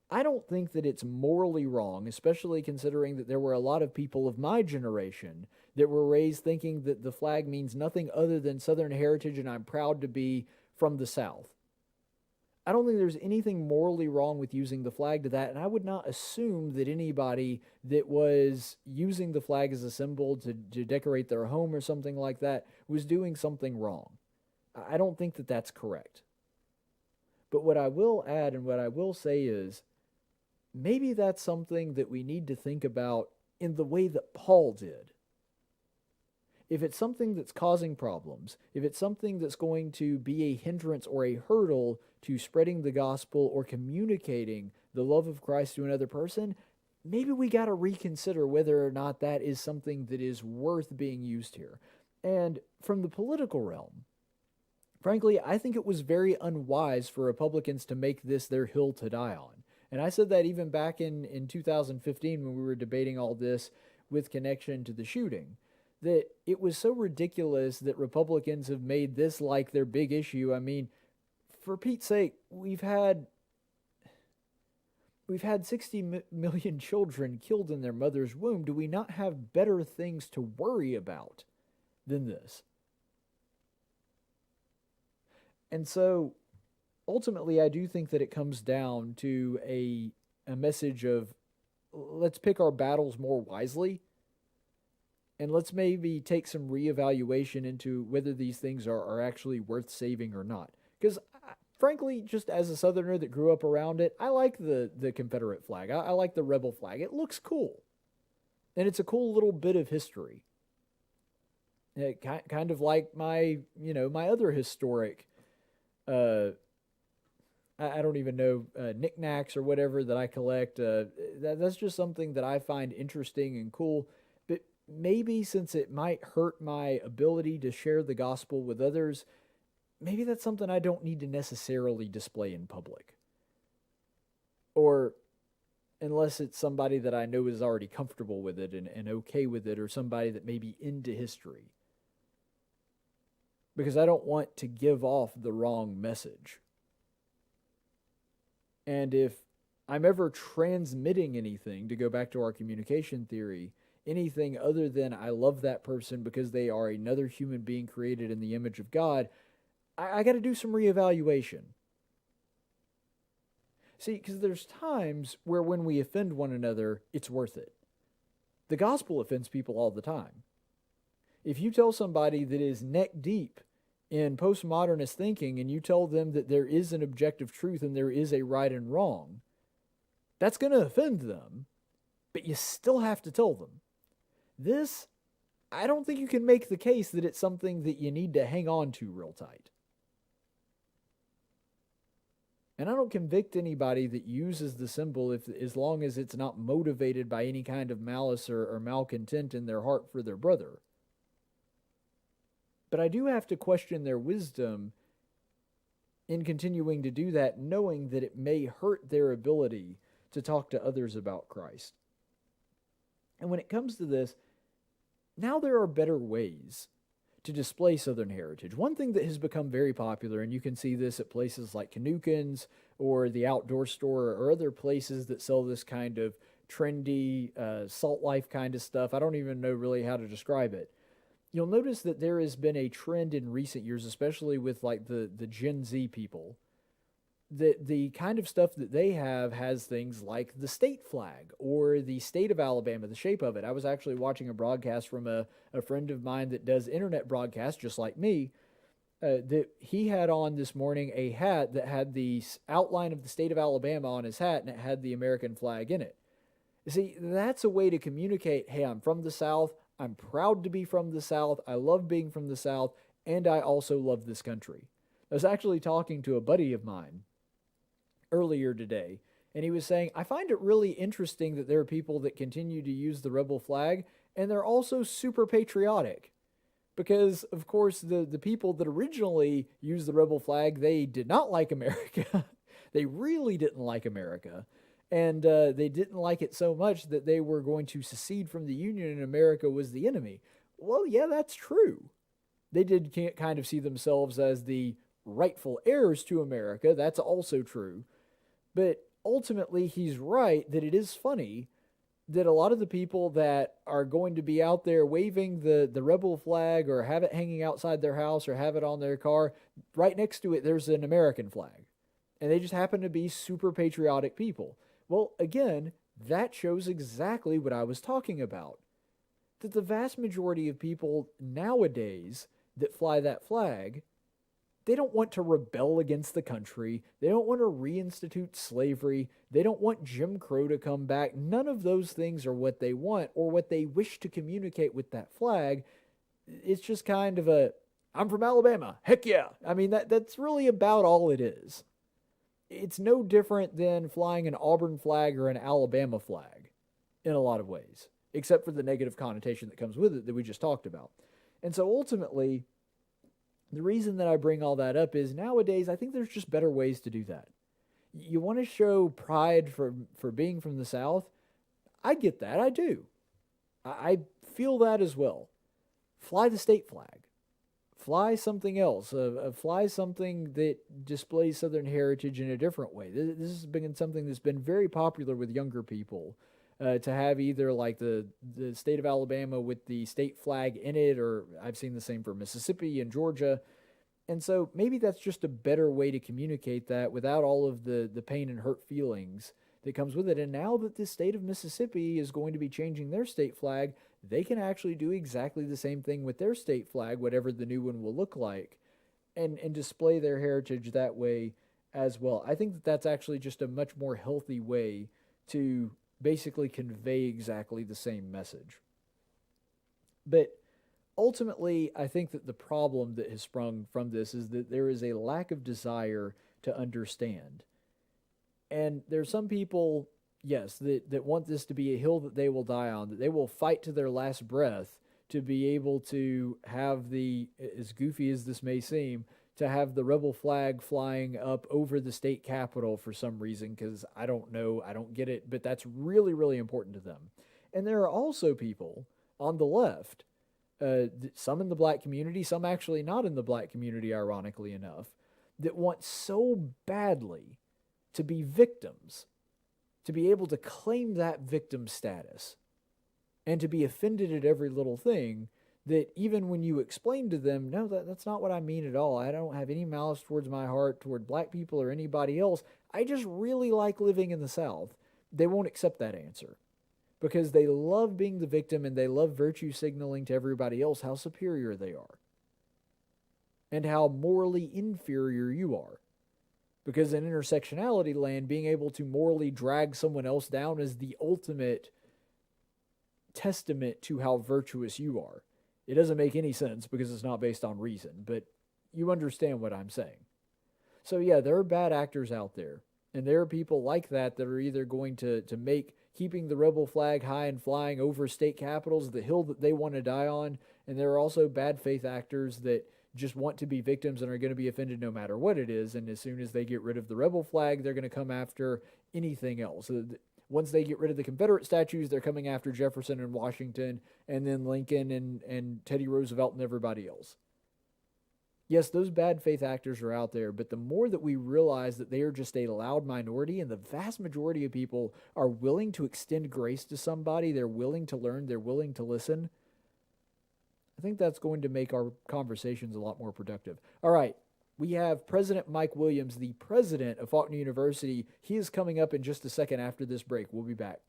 I don't think that it's morally wrong, especially considering that there were a lot of people of my generation that were raised thinking that the flag means nothing other than Southern heritage and I'm proud to be from the South. I don't think there's anything morally wrong with using the flag to that, and I would not assume that anybody that was using the flag as a symbol to decorate their home or something like that was doing something wrong. I don't think that that's correct. But what I will add and what I will say is, maybe that's something that we need to think about in the way that Paul did. If it's something that's causing problems, if it's something that's going to be a hindrance or a hurdle to spreading the gospel or communicating the love of Christ to another person, maybe we got to reconsider whether or not that is something that is worth being used here. And from the political realm, frankly, I think it was very unwise for Republicans to make this their hill to die on. And I said that even back in 2015 when we were debating all this with connection to the shooting, that it was so ridiculous that Republicans have made this like their big issue. I mean, for Pete's sake, we've had 60 million children killed in their mother's womb. Do we not have better things to worry about than this? And so ultimately, I do think that it comes down to a message of let's pick our battles more wisely, and let's maybe take some reevaluation into whether these things are actually worth saving or not. Because frankly, just as a Southerner that grew up around it, I like the Confederate flag. I like the rebel flag. It looks cool. And it's a cool little bit of history. It kind of like my other historic I don't even know, knickknacks or whatever that I collect. That's just something that I find interesting and cool. But maybe since it might hurt my ability to share the gospel with others, maybe that's something I don't need to necessarily display in public. Or unless it's somebody that I know is already comfortable with it and okay with it, or somebody that may be into history. Because I don't want to give off the wrong message. And if I'm ever transmitting anything, to go back to our communication theory, anything other than I love that person because they are another human being created in the image of God, I got to do some reevaluation. See, because there's times where when we offend one another, it's worth it. The gospel offends people all the time. If you tell somebody that is neck deep in postmodernist thinking and you tell them that there is an objective truth and there is a right and wrong, that's going to offend them, but you still have to tell them. This, I don't think you can make the case that it's something that you need to hang on to real tight. And I don't convict anybody that uses the symbol as long as it's not motivated by any kind of malice or malcontent in their heart for their brother. But I do have to question their wisdom in continuing to do that, knowing that it may hurt their ability to talk to others about Christ. And when it comes to this, now there are better ways to display Southern heritage. One thing that has become very popular, and you can see this at places like Canucans or the Outdoor Store or other places that sell this kind of trendy salt life kind of stuff. I don't even know really how to describe it. You'll notice that there has been a trend in recent years, especially with like the Gen Z people, the kind of stuff that they have has things like the state flag or the state of Alabama, the shape of it. I was actually watching a broadcast from a friend of mine that does internet broadcasts just like me, that he had on this morning a hat that had the outline of the state of Alabama on his hat, and it had the American flag in it. You see, that's a way to communicate, hey, I'm from the South, I'm proud to be from the South, I love being from the South, and I also love this country. I was actually talking to a buddy of mine earlier today, and he was saying, I find it really interesting that there are people that continue to use the rebel flag, and they're also super patriotic. Because, of course, the people that originally used the rebel flag, they did not like America. They really didn't like America. And they didn't like it so much that they were going to secede from the Union and America was the enemy. Well, yeah, that's true. They did kind of see themselves as the rightful heirs to America. That's also true. But ultimately, he's right that it is funny that a lot of the people that are going to be out there waving the rebel flag or have it hanging outside their house or have it on their car, right next to it, there's an American flag. And they just happen to be super patriotic people. Well, again, that shows exactly what I was talking about. That the vast majority of people nowadays that fly that flag, they don't want to rebel against the country. They don't want to reinstitute slavery. They don't want Jim Crow to come back. None of those things are what they want or what they wish to communicate with that flag. It's just kind of a, I'm from Alabama. Heck yeah. I mean, that's really about all it is. It's no different than flying an Auburn flag or an Alabama flag in a lot of ways, except for the negative connotation that comes with it that we just talked about. And so ultimately, the reason that I bring all that up is nowadays I think there's just better ways to do that. You want to show pride for being from the South? I get that. I do. I feel that as well. Fly the state flag. Fly something else. Fly something that displays Southern heritage in a different way. This has been something that's been very popular with younger people. To have either like the state of Alabama with the state flag in it, or I've seen the same for Mississippi and Georgia. And so maybe that's just a better way to communicate that without all of the pain and hurt feelings that comes with it. And now that the state of Mississippi is going to be changing their state flag, they can actually do exactly the same thing with their state flag, whatever the new one will look like, and display their heritage that way as well. I think that that's actually just a much more healthy way to basically convey exactly the same message. But ultimately, I think that the problem that has sprung from this is that there is a lack of desire to understand. And there's some people, yes, that want this to be a hill that they will die on, that they will fight to their last breath to be able to have the, as goofy as this may seem, to have the rebel flag flying up over the state capitol for some reason, because I don't know, I don't get it, but that's really, really important to them. And there are also people on the left, some in the black community, some actually not in the black community, ironically enough, that want so badly to be victims, to be able to claim that victim status, and to be offended at every little thing, that even when you explain to them, no, that's not what I mean at all. I don't have any malice towards my heart, toward black people or anybody else. I just really like living in the South. They won't accept that answer because they love being the victim and they love virtue signaling to everybody else how superior they are and how morally inferior you are. Because in intersectionality land, being able to morally drag someone else down is the ultimate testament to how virtuous you are. It doesn't make any sense because it's not based on reason, but you understand what I'm saying. So yeah, there are bad actors out there, and there are people like that are either going to make keeping the rebel flag high and flying over state capitals the hill that they want to die on, and there are also bad faith actors that just want to be victims and are going to be offended no matter what it is, and as soon as they get rid of the rebel flag, they're going to come after anything else. Once they get rid of the Confederate statues, they're coming after Jefferson and Washington, and then Lincoln and Teddy Roosevelt and everybody else. Yes, those bad faith actors are out there, but the more that we realize that they are just a loud minority and the vast majority of people are willing to extend grace to somebody, they're willing to learn, they're willing to listen, I think that's going to make our conversations a lot more productive. All right, We have President Mike Williams, the president of Faulkner University. He is coming up in just a second after this break. We'll be back.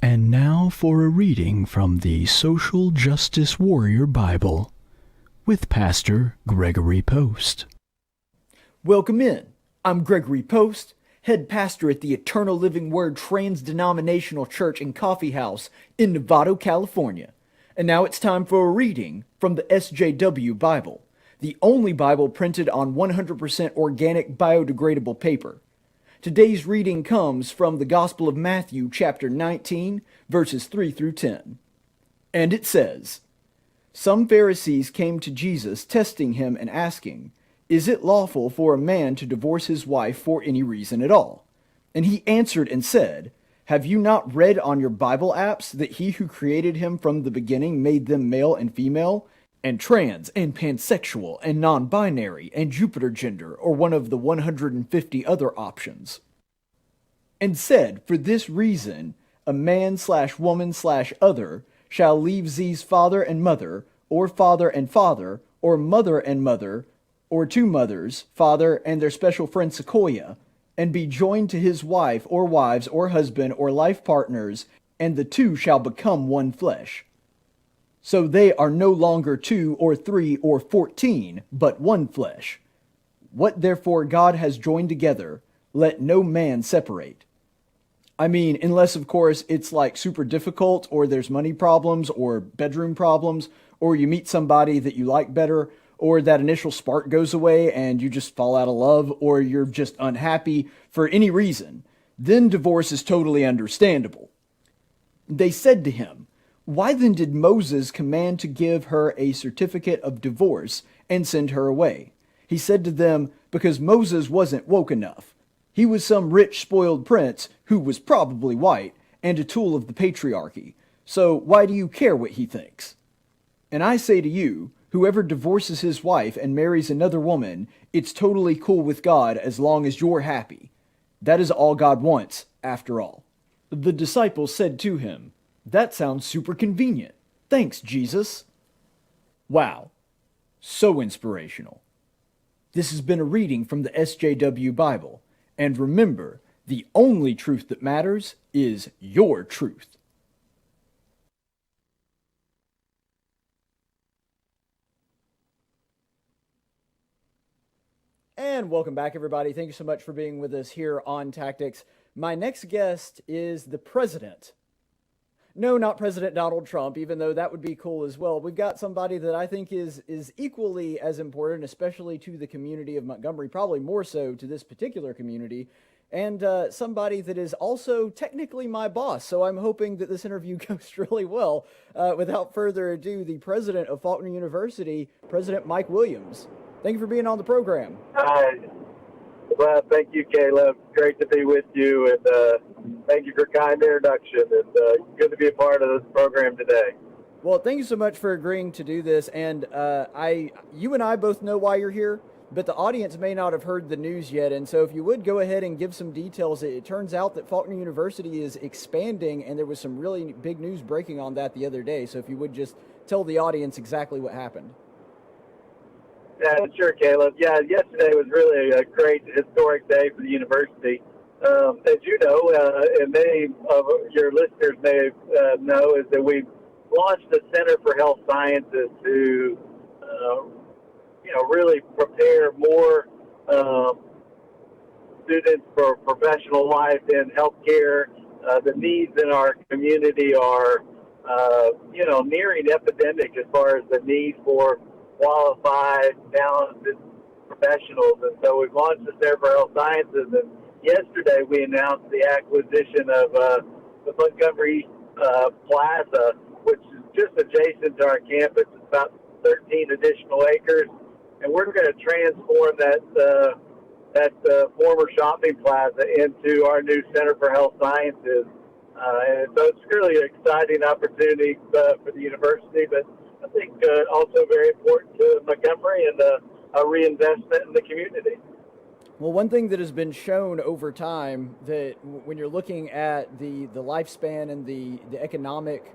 And now for a reading from the Social Justice Warrior Bible with Pastor Gregory Post. Welcome in. I'm Gregory Post, head pastor at the Eternal Living Word Trans-Denominational Church and Coffee House in Novato, California. And now it's time for a reading from the SJW Bible, the only Bible printed on 100% organic biodegradable paper. Today's reading comes from the Gospel of Matthew, chapter 19, verses 3 through 10. And it says, Some Pharisees came to Jesus, testing him and asking, Is it lawful for a man to divorce his wife for any reason at all? And he answered and said, Have you not read on your Bible apps that he who created him from the beginning made them male and female, and trans and pansexual and non-binary and Jupiter gender, or one of the 150 other options? And said, For this reason, a man/woman/other shall leave Z's father and mother, or father and father, or mother and mother, or two mothers, father, and their special friend Sequoia, and be joined to his wife, or wives, or husband, or life partners, and the two shall become one flesh. So they are no longer 2 or 3 or 14, but one flesh. What therefore God has joined together, let no man separate. I mean, unless of course it's like super difficult, or there's money problems, or bedroom problems, or you meet somebody that you like better, or that initial spark goes away and you just fall out of love, or you're just unhappy for any reason, then divorce is totally understandable. They said to him, Why then did Moses command to give her a certificate of divorce and send her away? He said to them, Because Moses wasn't woke enough. He was some rich, spoiled prince who was probably white and a tool of the patriarchy. So why do you care what he thinks? And I say to you, whoever divorces his wife and marries another woman, it's totally cool with God as long as you're happy. That is all God wants, after all. The disciples said to him, That sounds super convenient. Thanks, Jesus. Wow. So inspirational. This has been a reading from the SJW Bible. And remember, the only truth that matters is your truth. And welcome back, everybody. Thank you so much for being with us here on Tactics. My next guest is the president. No, not President Donald Trump, even though that would be cool as well. We've got somebody that I think is equally as important, especially to the community of Montgomery, probably more so to this particular community, and somebody that is also technically my boss. So I'm hoping that this interview goes really well. Without further ado, the president of Faulkner University, President Mike Williams. Thank you for being on the program. Hi. Well, thank you, Caleb. Great to be with you, and thank you for a kind introduction. And good to be a part of this program today. Well, thank you so much for agreeing to do this. And you and I both know why you're here, but the audience may not have heard the news yet. And so if you would go ahead and give some details. It turns out that Faulkner University is expanding, and there was some really big news breaking on that the other day. So if you would just tell the audience exactly what happened. Yeah, sure, Caleb. Yeah, yesterday was really a great historic day for the university. As you know, and many of your listeners may know, is that we've launched the Center for Health Sciences to, really prepare more students for professional life in healthcare. The needs in our community are, nearing epidemic as far as the need for qualified, talented professionals. And so we've launched the Center for Health Sciences, and yesterday we announced the acquisition of the Montgomery Plaza, which is just adjacent to our campus. It's about 13 additional acres, and we're going to transform that former shopping plaza into our new Center for Health Sciences. And so it's really an exciting opportunity for the university, but I think also very important to Montgomery and a reinvestment in the community. Well, one thing that has been shown over time that when you're looking at the lifespan and the economic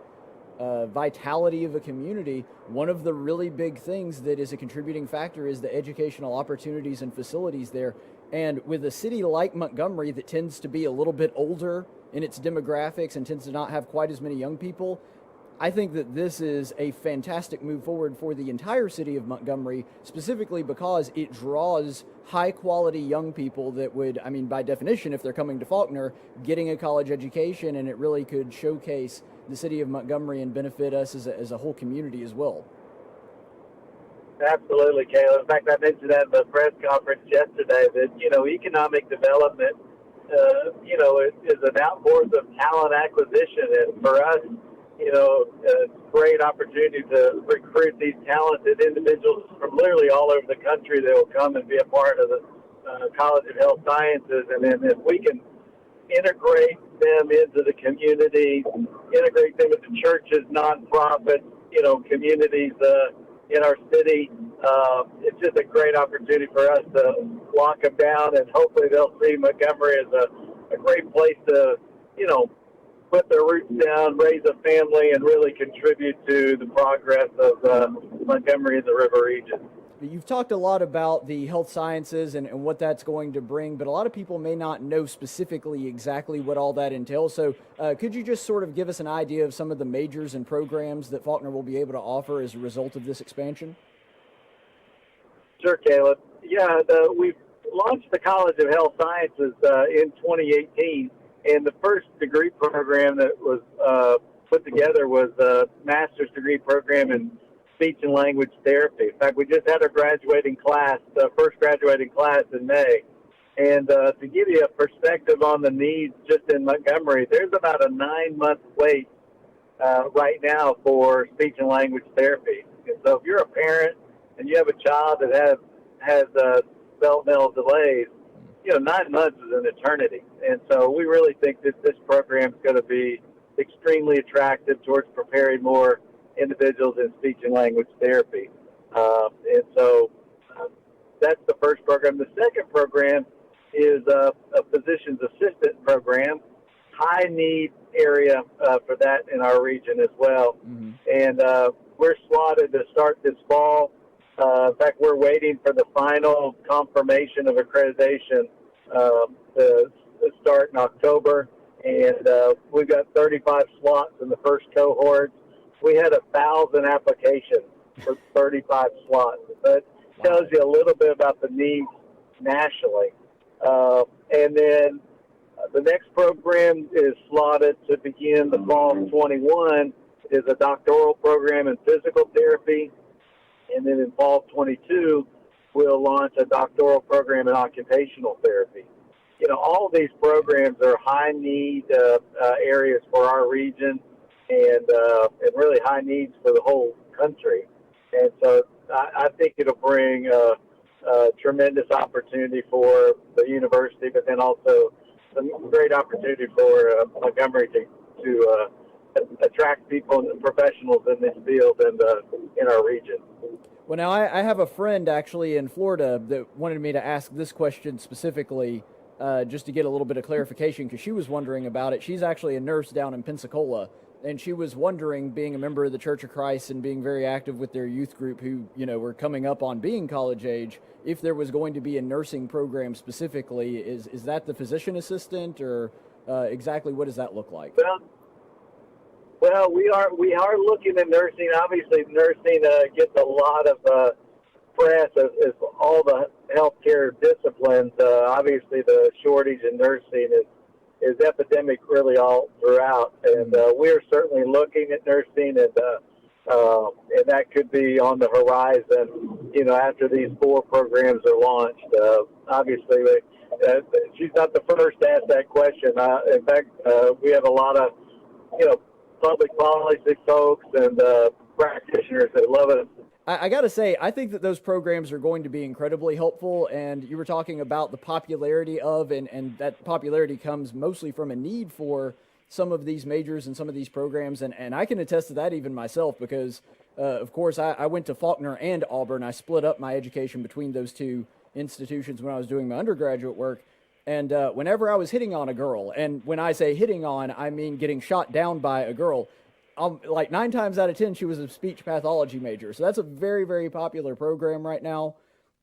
vitality of a community, one of the really big things that is a contributing factor is the educational opportunities and facilities there. And with a city like Montgomery that tends to be a little bit older in its demographics and tends to not have quite as many young people, I think that this is a fantastic move forward for the entire city of Montgomery, specifically because it draws high-quality young people that would, I mean, by definition, if they're coming to Faulkner, getting a college education, and it really could showcase the city of Montgomery and benefit us as a whole community as well. Absolutely, Caleb. In fact, I mentioned that in the press conference yesterday that, economic development, is an outpours of talent acquisition. And for us, it's a great opportunity to recruit these talented individuals from literally all over the country that will come and be a part of the College of Health Sciences. And then if we can integrate them into the community, integrate them into churches, nonprofits, communities in our city, it's just a great opportunity for us to lock them down, and hopefully they'll see Montgomery as a great place to, put their roots down, raise a family, and really contribute to the progress of Montgomery and the river region. You've talked a lot about the health sciences and what that's going to bring, but a lot of people may not know specifically exactly what all that entails. So could you just sort of give us an idea of some of the majors and programs that Faulkner will be able to offer as a result of this expansion? Sure, Caleb. Yeah, we've launched the College of Health Sciences in 2018, and the first degree program that was put together was a master's degree program in speech and language therapy. In fact, we just had our graduating class, the first graduating class in May. And to give you a perspective on the needs just in Montgomery, there's about a 9-month wait right now for speech and language therapy. And so if you're a parent and you have a child that has developmental delays, 9 months is an eternity. And so we really think that this program is going to be extremely attractive towards preparing more individuals in speech and language therapy. And so that's the first program. The second program is a physician's assistant program, high need area for that in our region as well. Mm-hmm. And we're slotted to start this fall. In fact, we're waiting for the final confirmation of accreditation to start in October. And we've got 35 slots in the first cohort. We had 1,000 applications for 35 slots. That tells you a little bit about the needs nationally. And then the next program is slotted to begin the fall of 21, is a doctoral program in physical therapy. And then in fall of 22, we'll launch a doctoral program in occupational therapy. All of these programs are high need areas for our region, and really high needs for the whole country. And so I think it'll bring a tremendous opportunity for the university, but then also some great opportunity for Montgomery to attract people and professionals in this field and in our region. Well, now I have a friend actually in Florida that wanted me to ask this question specifically just to get a little bit of clarification, because she was wondering about it. She's actually a nurse down in Pensacola, and she was wondering, being a member of the Church of Christ and being very active with their youth group who, were coming up on being college age, if there was going to be a nursing program specifically. Is that the physician assistant, or exactly what does that look like? Well, we are looking at nursing. Obviously, nursing gets a lot of press as all the healthcare disciplines. Obviously, the shortage in nursing is epidemic really all throughout, and we're certainly looking at nursing, and that could be on the horizon, after these 4 programs are launched. Obviously, she's not the first to ask that question. In fact, we have a lot of, public policy folks and practitioners that love it. I got to say, I think that those programs are going to be incredibly helpful, and you were talking about the popularity of, and that popularity comes mostly from a need for some of these majors and some of these programs, and I can attest to that even myself, because, of course, I went to Faulkner and Auburn. I split up my education between those two institutions when I was doing my undergraduate work. And whenever I was hitting on a girl, and when I say hitting on, I mean getting shot down by a girl, like 9 times out of 10, she was a speech pathology major. So that's a very, very popular program right now.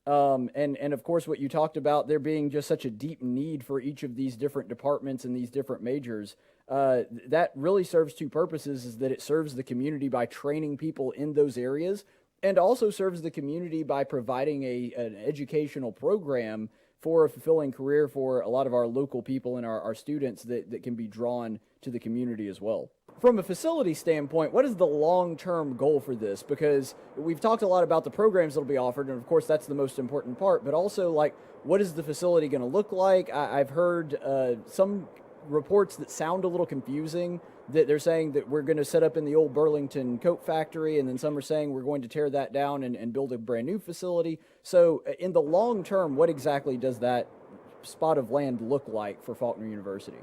And of course, what you talked about, there being just such a deep need for each of these different departments and these different majors, that really serves two purposes, is that it serves the community by training people in those areas, and also serves the community by providing an educational program for a fulfilling career for a lot of our local people and our students that can be drawn to the community as well. From a facility standpoint, what is the long-term goal for this? Because we've talked a lot about the programs that will be offered, and of course that's the most important part, but also, like, what is the facility going to look like? I've heard some reports that sound a little confusing, that they're saying that we're going to set up in the old Burlington coat factory, and then some are saying we're going to tear that down and build a brand new facility. So in the long term, what exactly does that spot of land look like for Faulkner University?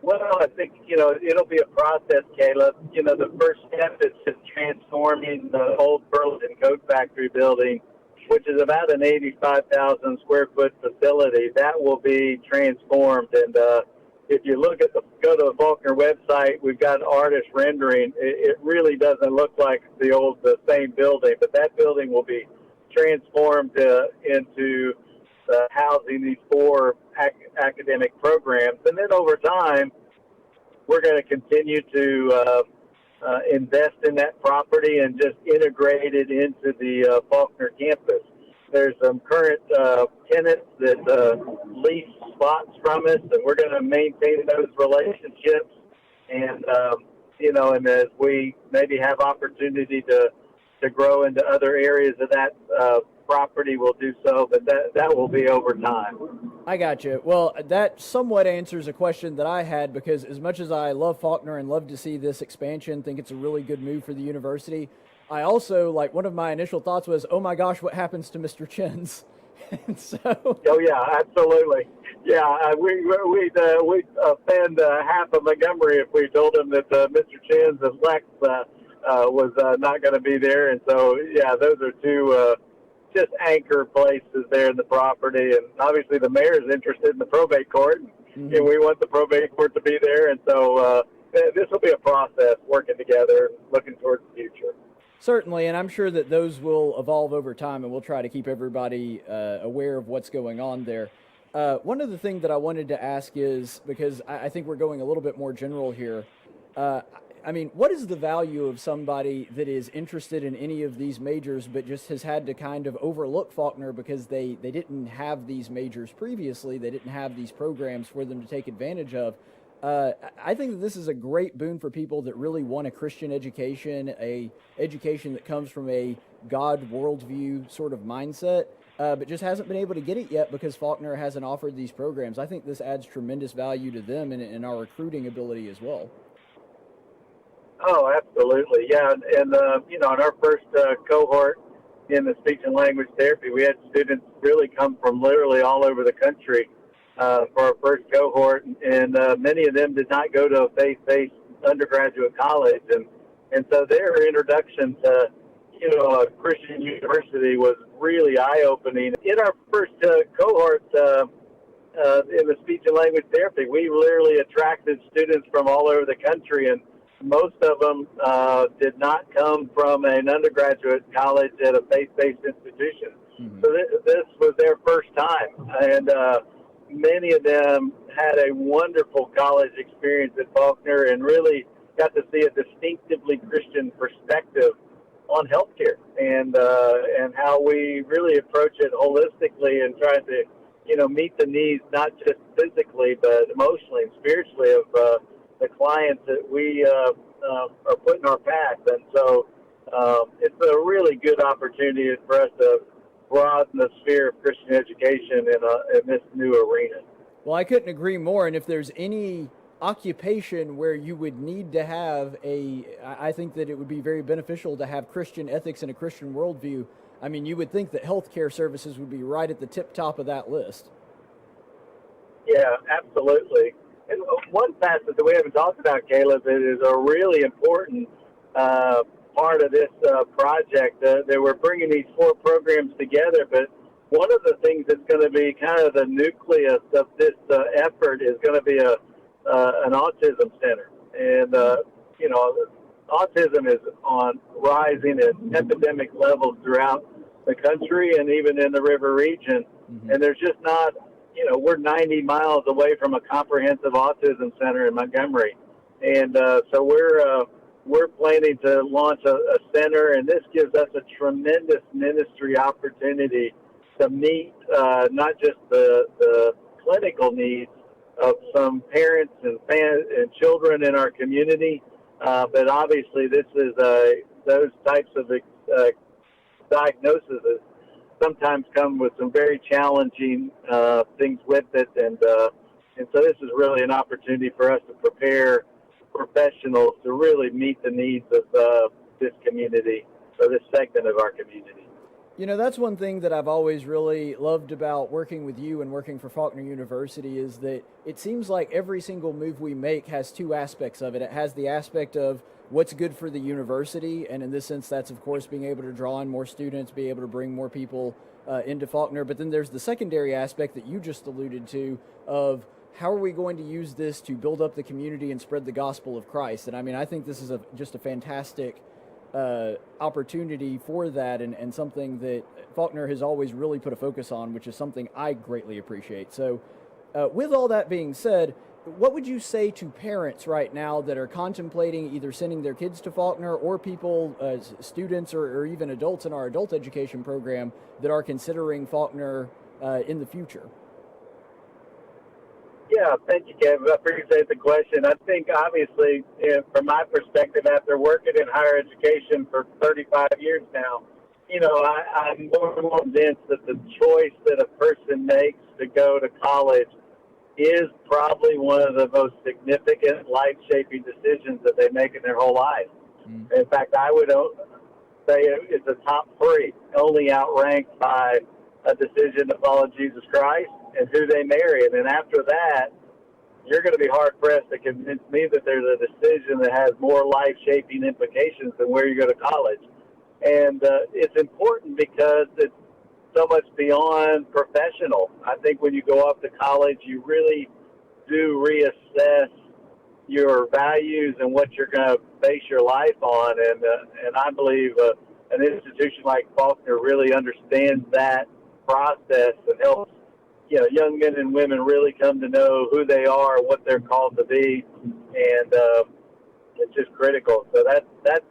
Well, I think, it'll be a process, Caleb. The first step is just transforming the old Burlington coat factory building, which is about an 85,000 square foot facility. That will be transformed. And if you go to the Faulkner website, we've got an artist rendering. It really doesn't look like the same building, but that building will be transformed into housing these 4 academic programs. And then over time, we're going to continue to invest in that property and just integrate it into the Faulkner campus. There's some current tenants that lease spots from us, and we're going to maintain those relationships. And, and as we maybe have opportunity to grow into other areas of that property, we'll do so, but that will be over time. I got you. Well, that somewhat answers a question that I had, because as much as I love Faulkner and love to see this expansion, think it's a really good move for the university, I also, one of my initial thoughts was, oh my gosh, what happens to Mr. Chins? And so... Oh, yeah, absolutely. Yeah, we'd offend half of Montgomery if we told him that Mr. Chins and Lex was not going to be there. And so, yeah, those are two just anchor places there in the property. And obviously the mayor is interested in the probate court, and we want the probate court to be there. And so this will be a process, working together, looking towards the future. Certainly, and I'm sure that those will evolve over time, and we'll try to keep everybody aware of what's going on there. One of the things that I wanted to ask is, because I think we're going a little bit more general here, what is the value of somebody that is interested in any of these majors but just has had to kind of overlook Faulkner because they didn't have these majors previously, they didn't have these programs for them to take advantage of? I think that this is a great boon for people that really want a Christian education, a education that comes from a God worldview sort of mindset, but just hasn't been able to get it yet because Faulkner hasn't offered these programs. I think this adds tremendous value to them and our recruiting ability as well. Oh, absolutely. Yeah. And in our first cohort in the speech and language therapy, we had students really come from literally all over the country for our first cohort. And many of them did not go to a faith-based undergraduate college. And so their introduction to, a Christian university was really eye-opening. In our first cohort in the speech and language therapy, we literally attracted students from all over the country, and most of them did not come from an undergraduate college at a faith-based institution. Mm-hmm. So this was their first time. And many of them had a wonderful college experience at Faulkner and really got to see a distinctively Christian perspective on healthcare and how we really approach it holistically and trying to, meet the needs not just physically but emotionally and spiritually of the clients that we are putting in our path. And so it's a really good opportunity for us to broaden the sphere of Christian education in this new arena. Well, I couldn't agree more. And if there's any occupation where you would need to have I think that it would be very beneficial to have Christian ethics and a Christian worldview. I mean, you would think that healthcare services would be right at the tip top of that list. Yeah, absolutely. And one facet that we haven't talked about, Caleb, that is a really important part of this project. They were bringing these 4 programs together, but one of the things that's going to be kind of the nucleus of this effort is going to be an autism center. And, autism is on rising at epidemic levels throughout the country and even in the river region. Mm-hmm. And there's just not, we're 90 miles away from a comprehensive autism center in Montgomery. And so we're planning to launch a center, and this gives us a tremendous ministry opportunity to meet not just the clinical needs of some parents and children in our community, but obviously this is those types of diagnoses sometimes come with some very challenging things with it, and so this is really an opportunity for us to prepare professionals to really meet the needs of this community, or this segment of our community. That's one thing that I've always really loved about working with you and working for Faulkner University is that it seems like every single move we make has 2 aspects of it. It has the aspect of what's good for the university, and in this sense, that's, of course, being able to draw in more students, be able to bring more people into Faulkner. But then there's the secondary aspect that you just alluded to of how are we going to use this to build up the community and spread the gospel of Christ? And I think this is just a fantastic opportunity for that, and something that Faulkner has always really put a focus on, which is something I greatly appreciate. So with all that being said, what would you say to parents right now that are contemplating either sending their kids to Faulkner, or people, students or even adults in our adult education program that are considering Faulkner in the future? Yeah, thank you, Kevin. I appreciate the question. I think, obviously, from my perspective, after working in higher education for 35 years now, I'm more and more convinced that the choice that a person makes to go to college is probably one of the most significant life-shaping decisions that they make in their whole life. Mm. In fact, I would say it's a top 3, only outranked by a decision to follow Jesus Christ and who they marry. And then after that, you're going to be hard-pressed to convince me that there's a decision that has more life-shaping implications than where you go to college. And it's important because it's so much beyond professional. I think when you go off to college, you really do reassess your values and what you're going to base your life on. And I believe an institution like Faulkner really understands that process and helps young men and women really come to know who they are, what they're called to be, and it's just critical. So that's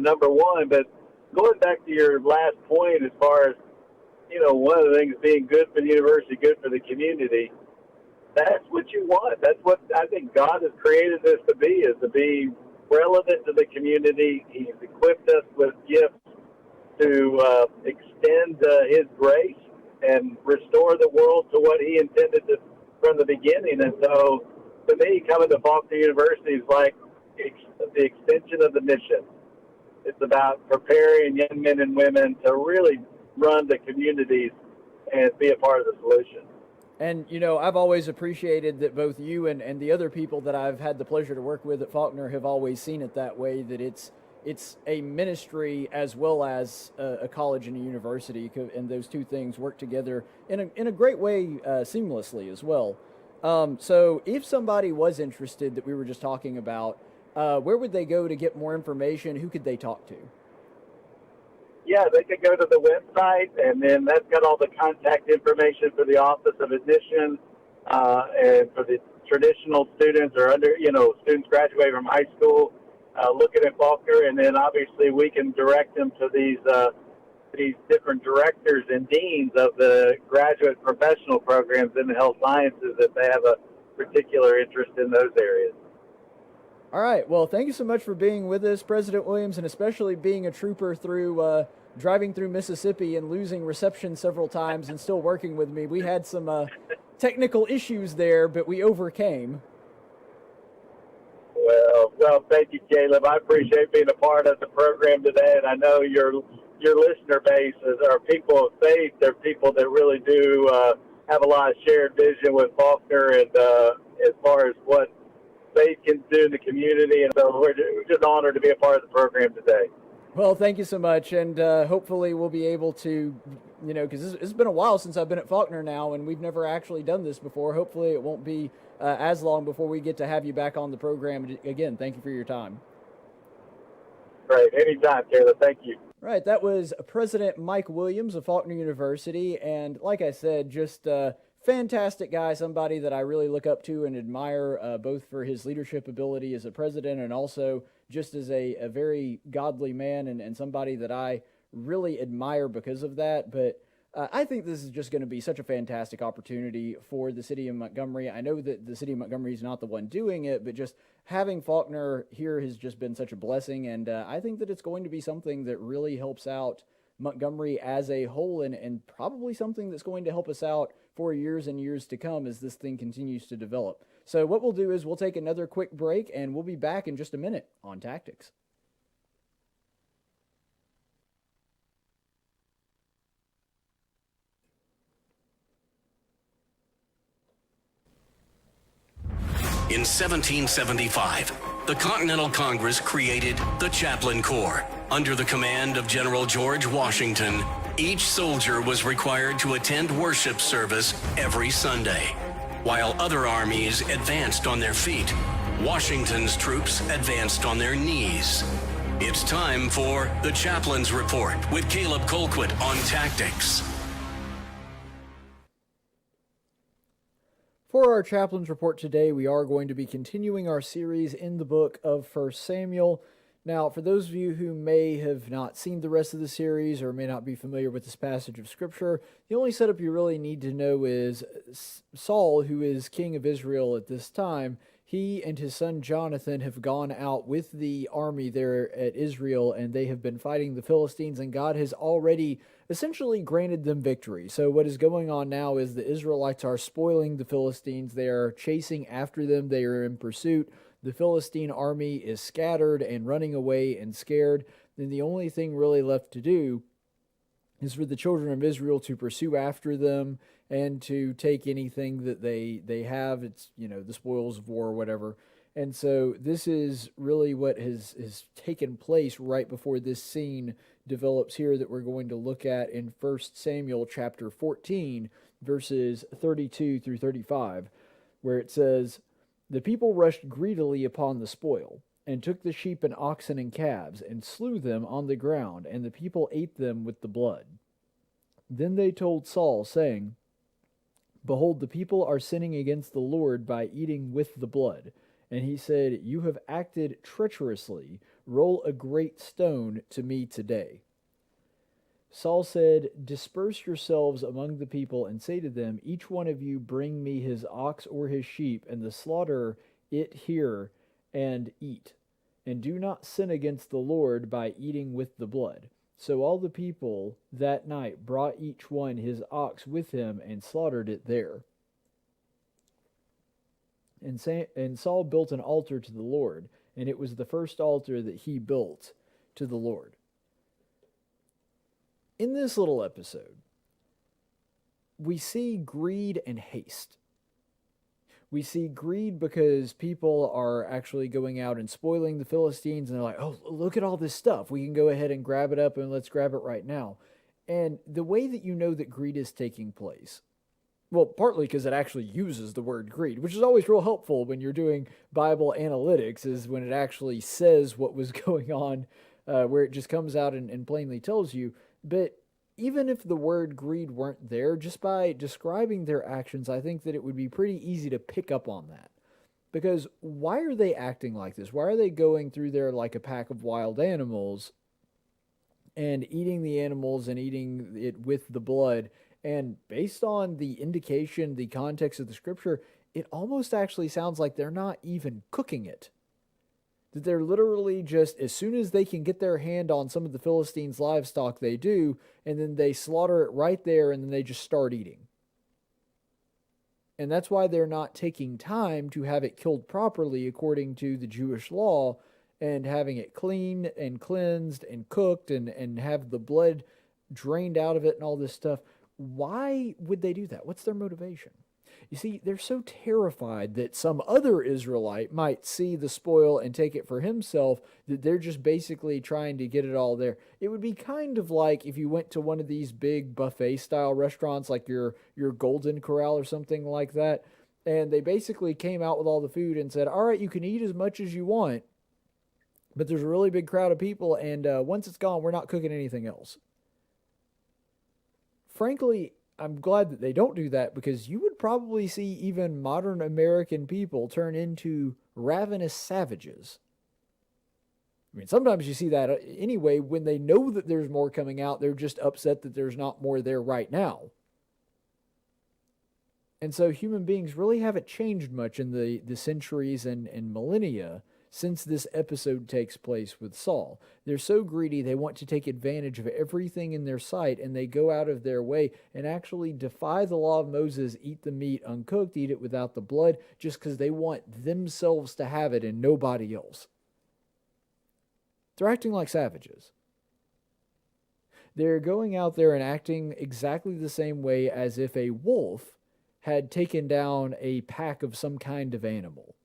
number one. But going back to your last point, as far as one of the things being good for the university, good for the community, that's what you want. That's what I think God has created this to be, is to be relevant to the community. He's equipped us with gifts to extend His grace and restore the world to what He intended from the beginning. And so, to me, coming to Faulkner University is like the extension of the mission. It's about preparing young men and women to really run the communities and be a part of the solution. And, I've always appreciated that both you and the other people that I've had the pleasure to work with at Faulkner have always seen it that way, that it's a ministry as well as a college and a university, and those two things work together in a great way seamlessly as well. So if somebody was interested that we were just talking about, where would they go to get more information? Who could they talk to? Yeah, they could go to the website, and then that's got all the contact information for the Office of Admissions, and for the traditional students or students graduating from high school, looking at Faulkner, and then obviously we can direct them to these different directors and deans of the graduate professional programs in the health sciences if they have a particular interest in those areas. All right. Well, thank you so much for being with us, President Williams, and especially being a trooper through driving through Mississippi and losing reception several times and still working with me. We had some technical issues there, but we overcame. Well, thank you, Caleb. I appreciate being a part of the program today, and I know your listener base are people of faith. They're people that really do have a lot of shared vision with Faulkner, and as far as what faith consume the community. And so we're just honored to be a part of the program today. Well, thank you so much, and hopefully we'll be able to, because it's been a while since I've been at Faulkner now, and we've never actually done this before. Hopefully it won't be as long before we get to have you back on the program again. Thank you for your time. Great. Anytime, Taylor. Thank you. Right, that was President Mike Williams of Faulkner University, and like I said, just fantastic guy, somebody that I really look up to and admire, both for his leadership ability as a president and also just as a very godly man and somebody that I really admire because of that. But I think this is just going to be such a fantastic opportunity for the city of Montgomery. I know that the city of Montgomery is not the one doing it, but just having Faulkner here has just been such a blessing, and I think that it's going to be something that really helps out Montgomery as a whole, and probably something that's going to help us out for years and years to come as this thing continues to develop. So what we'll do is we'll take another quick break, and we'll be back in just a minute on Tactics. In 1775, the Continental Congress created the Chaplain Corps. Under the command of General George Washington, each soldier was required to attend worship service every Sunday. While other armies advanced on their feet, Washington's troops advanced on their knees. It's time for the Chaplain's Report with Caleb Colquitt on Tactics. For our Chaplain's Report today, we are going to be continuing our series in the book of 1 Samuel. Now, for those of you who may have not seen the rest of the series or may not be familiar with this passage of Scripture, the only setup you really need to know is Saul, who is king of Israel at this time, he and his son Jonathan have gone out with the army there at Israel, and they have been fighting the Philistines, and God has already essentially granted them victory. So what is going on now is the Israelites are spoiling the Philistines. They are chasing after them. They are in pursuit. The Philistine army is scattered and running away and scared. Then the only thing really left to do is for the children of Israel to pursue after them and to take anything that they have. It's, the spoils of war or whatever. And so this is really what has taken place right before this scene develops here that we're going to look at in 1 Samuel chapter 14, verses 32 through 35, where it says, "The people rushed greedily upon the spoil, and took the sheep and oxen and calves, and slew them on the ground, and the people ate them with the blood. Then they told Saul, saying, Behold, the people are sinning against the Lord by eating with the blood. And he said, You have acted treacherously. Roll a great stone to me today. Saul said, Disperse yourselves among the people, and say to them, Each one of you bring me his ox or his sheep, and the slaughter it here, and eat. And do not sin against the Lord by eating with the blood. So all the people that night brought each one his ox with him, and slaughtered it there. And Saul built an altar to the Lord, and it was the first altar that he built to the Lord." In this little episode, we see greed and haste. We see greed because people are actually going out and spoiling the Philistines, and they're like, oh, look at all this stuff. We can go ahead and grab it up, and let's grab it right now. And the way that you know that greed is taking place, well, partly because it actually uses the word greed, which is always real helpful when you're doing Bible analytics, is when it actually says what was going on, where it just comes out and plainly tells you. But even if the word greed weren't there, just by describing their actions, I think that it would be pretty easy to pick up on that. Because why are they acting like this? Why are they going through there like a pack of wild animals and eating the animals and eating it with the blood? And based on the indication, the context of the Scripture, it almost actually sounds like they're not even cooking it. That they're literally just, as soon as they can get their hand on some of the Philistines' livestock, they do, and then they slaughter it right there, and then they just start eating. And that's why they're not taking time to have it killed properly according to the Jewish law, and having it cleaned and cleansed and cooked and have the blood drained out of it and all this stuff. Why would they do that? What's their motivation? You see, they're so terrified that some other Israelite might see the spoil and take it for himself that they're just basically trying to get it all there. It would be kind of like if you went to one of these big buffet-style restaurants, like your Golden Corral or something like that, and they basically came out with all the food and said, all right, you can eat as much as you want, but there's a really big crowd of people, and once it's gone, we're not cooking anything else. Frankly, I'm glad that they don't do that, because you would probably see even modern American people turn into ravenous savages. I mean, sometimes you see that anyway. When they know that there's more coming out, they're just upset that there's not more there right now. And so human beings really haven't changed much in the centuries and millennia since this episode takes place with Saul. They're so greedy, they want to take advantage of everything in their sight, and they go out of their way and actually defy the law of Moses, eat the meat uncooked, eat it without the blood, just because they want themselves to have it and nobody else. They're acting like savages. They're going out there and acting exactly the same way as if a wolf had taken down a pack of some kind of animal.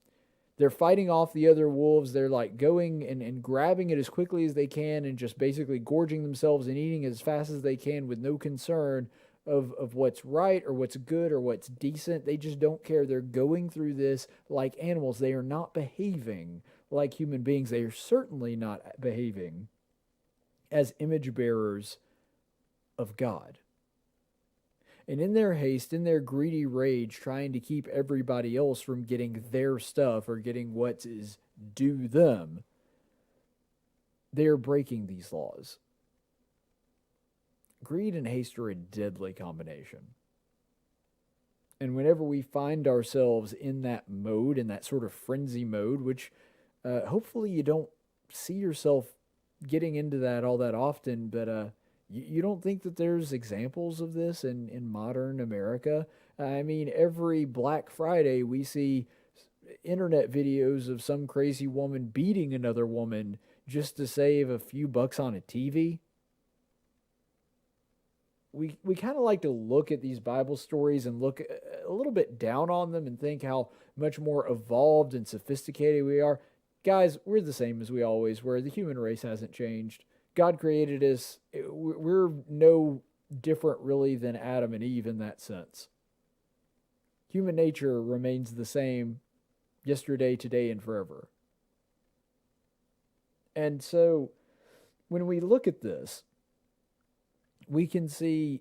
They're fighting off the other wolves. They're like going and grabbing it as quickly as they can and just basically gorging themselves and eating as fast as they can with no concern of what's right or what's good or what's decent. They just don't care. They're going through this like animals. They are not behaving like human beings. They are certainly not behaving as image bearers of God. And in their haste, in their greedy rage, trying to keep everybody else from getting their stuff or getting what is due them, they're breaking these laws. Greed and haste are a deadly combination. And whenever we find ourselves in that mode, in that sort of frenzy mode, which hopefully you don't see yourself getting into that all that often, but you don't think that there's examples of this in modern America? I mean, every Black Friday we see internet videos of some crazy woman beating another woman just to save a few bucks on a TV. We kind of like to look at these Bible stories and look a little bit down on them and think how much more evolved and sophisticated we are. Guys, we're the same as we always were. The human race hasn't changed. God created us. We're no different really than Adam and Eve in that sense. Human nature remains the same yesterday, today, and forever. And so when we look at this, we can see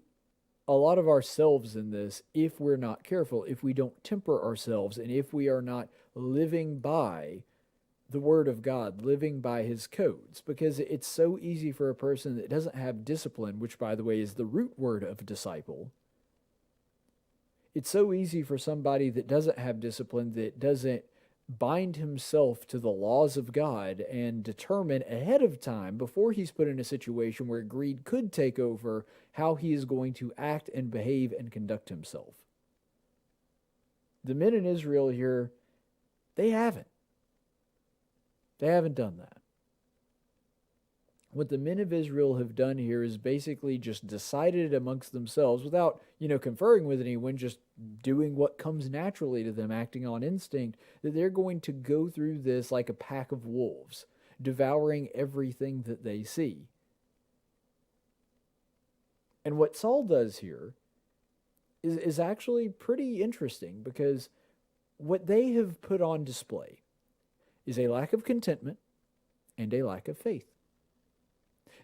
a lot of ourselves in this if we're not careful, if we don't temper ourselves, and if we are not living by the Word of God, living by His codes, because it's so easy for a person that doesn't have discipline, which, by the way, is the root word of disciple. It's so easy for somebody that doesn't have discipline, that doesn't bind himself to the laws of God and determine ahead of time, before he's put in a situation where greed could take over, how he is going to act and behave and conduct himself. The men in Israel here, they haven't. They haven't done that. What the men of Israel have done here is basically just decided amongst themselves, without, conferring with anyone, just doing what comes naturally to them, acting on instinct, that they're going to go through this like a pack of wolves, devouring everything that they see. And what Saul does here is actually pretty interesting, because what they have put on display is a lack of contentment and a lack of faith.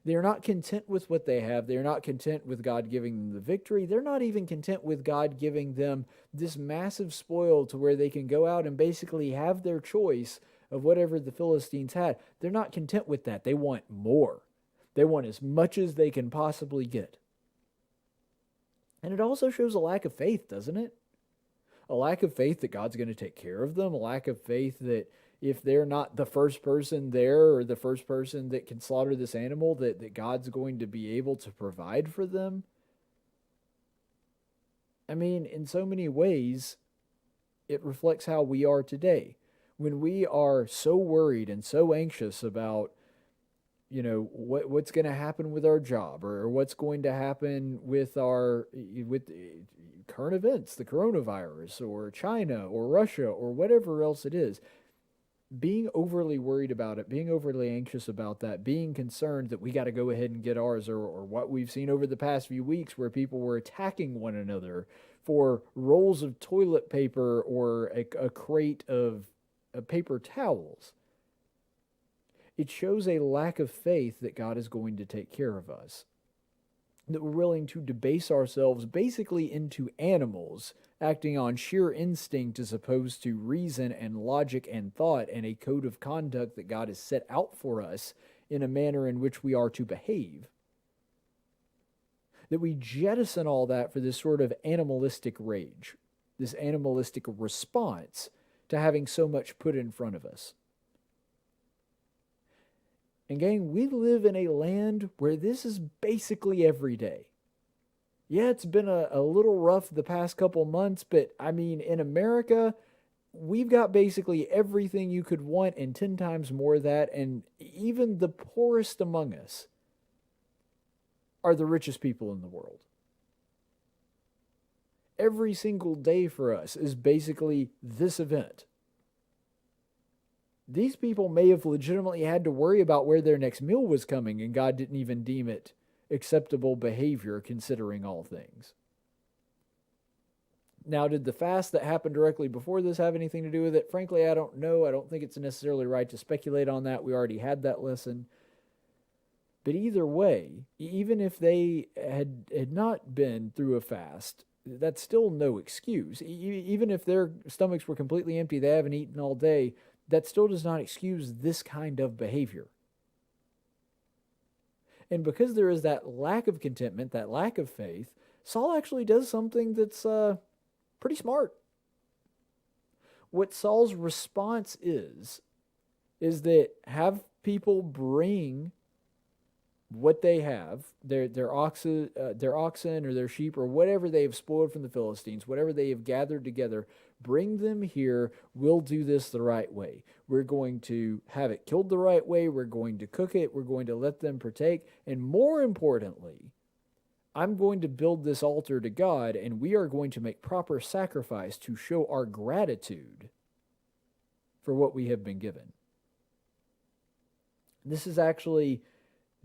They are not content with what they have. They are not content with God giving them the victory. They're not even content with God giving them this massive spoil to where they can go out and basically have their choice of whatever the Philistines had. They're not content with that. They want more. They want as much as they can possibly get. And it also shows a lack of faith, doesn't it? A lack of faith that God's going to take care of them. A lack of faith that if they're not the first person there or the first person that can slaughter this animal, that God's going to be able to provide for them. I mean, in so many ways, it reflects how we are today. When we are so worried and so anxious about what's going to happen with our job, or what's going to happen with current events, the coronavirus, or China, or Russia, or whatever else it is. Being overly worried about it, being overly anxious about that, being concerned that we got to go ahead and get ours, or what we've seen over the past few weeks where people were attacking one another for rolls of toilet paper or a crate of paper towels. It shows a lack of faith that God is going to take care of us. That we're willing to debase ourselves basically into animals, acting on sheer instinct as opposed to reason and logic and thought and a code of conduct that God has set out for us in a manner in which we are to behave. That we jettison all that for this sort of animalistic rage, this animalistic response to having so much put in front of us. And gang, we live in a land where this is basically every day. Yeah, it's been a little rough the past couple months, but I mean, in America, we've got basically everything you could want and 10 times more of that, and even the poorest among us are the richest people in the world. Every single day for us is basically this event. These people may have legitimately had to worry about where their next meal was coming, and God didn't even deem it acceptable behavior considering all things. Now, did the fast that happened directly before this have anything to do with it? Frankly, I don't know. I don't think it's necessarily right to speculate on that. We already had that lesson. But either way, even if they had not been through a fast, that's still no excuse. Even if their stomachs were completely empty, they haven't eaten all day, that still does not excuse this kind of behavior. And because there is that lack of contentment, that lack of faith, Saul actually does something that's pretty smart. What Saul's response is that have people bring what they have, their oxen or their sheep or whatever they have spoiled from the Philistines, whatever they have gathered together, bring them here. We'll do this the right way. We're going to have it killed the right way. We're going to cook it. We're going to let them partake. And more importantly, I'm going to build this altar to God, and we are going to make proper sacrifice to show our gratitude for what we have been given. This is actually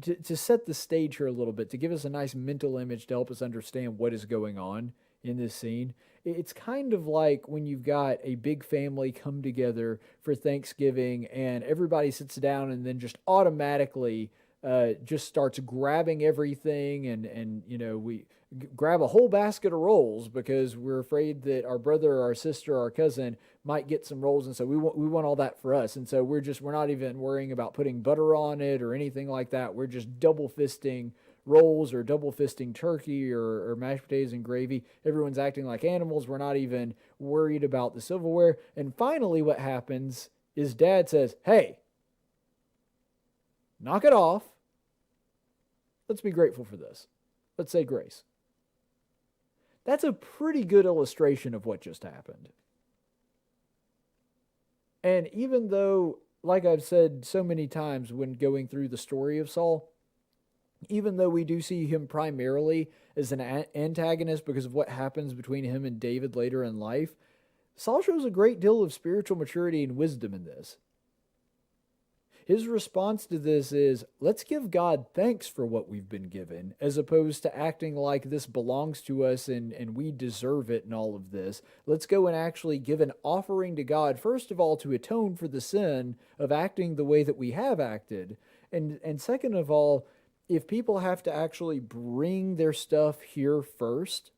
to set the stage here a little bit, to give us a nice mental image to help us understand what is going on in this scene. It's kind of like when you've got a big family come together for Thanksgiving and everybody sits down and then just automatically just starts grabbing everything, and we grab a whole basket of rolls because we're afraid that our brother, our sister, our cousin might get some rolls, and so we want all that for us. And so we're not even worrying about putting butter on it or anything like that. We're just double fisting rolls or double fisting turkey or mashed potatoes and gravy. Everyone's acting like animals. We're not even worried about the silverware. And finally what happens is Dad says, "Hey, knock it off. Let's be grateful for this. Let's say grace." That's a pretty good illustration of what just happened. And even though, like I've said so many times when going through the story of Saul, even though we do see him primarily as an antagonist because of what happens between him and David later in life, Saul shows a great deal of spiritual maturity and wisdom in this. His response to this is, let's give God thanks for what we've been given, as opposed to acting like this belongs to us and we deserve it and all of this. Let's go and actually give an offering to God, first of all, to atone for the sin of acting the way that we have acted. And second of all, if people have to actually bring their stuff here first,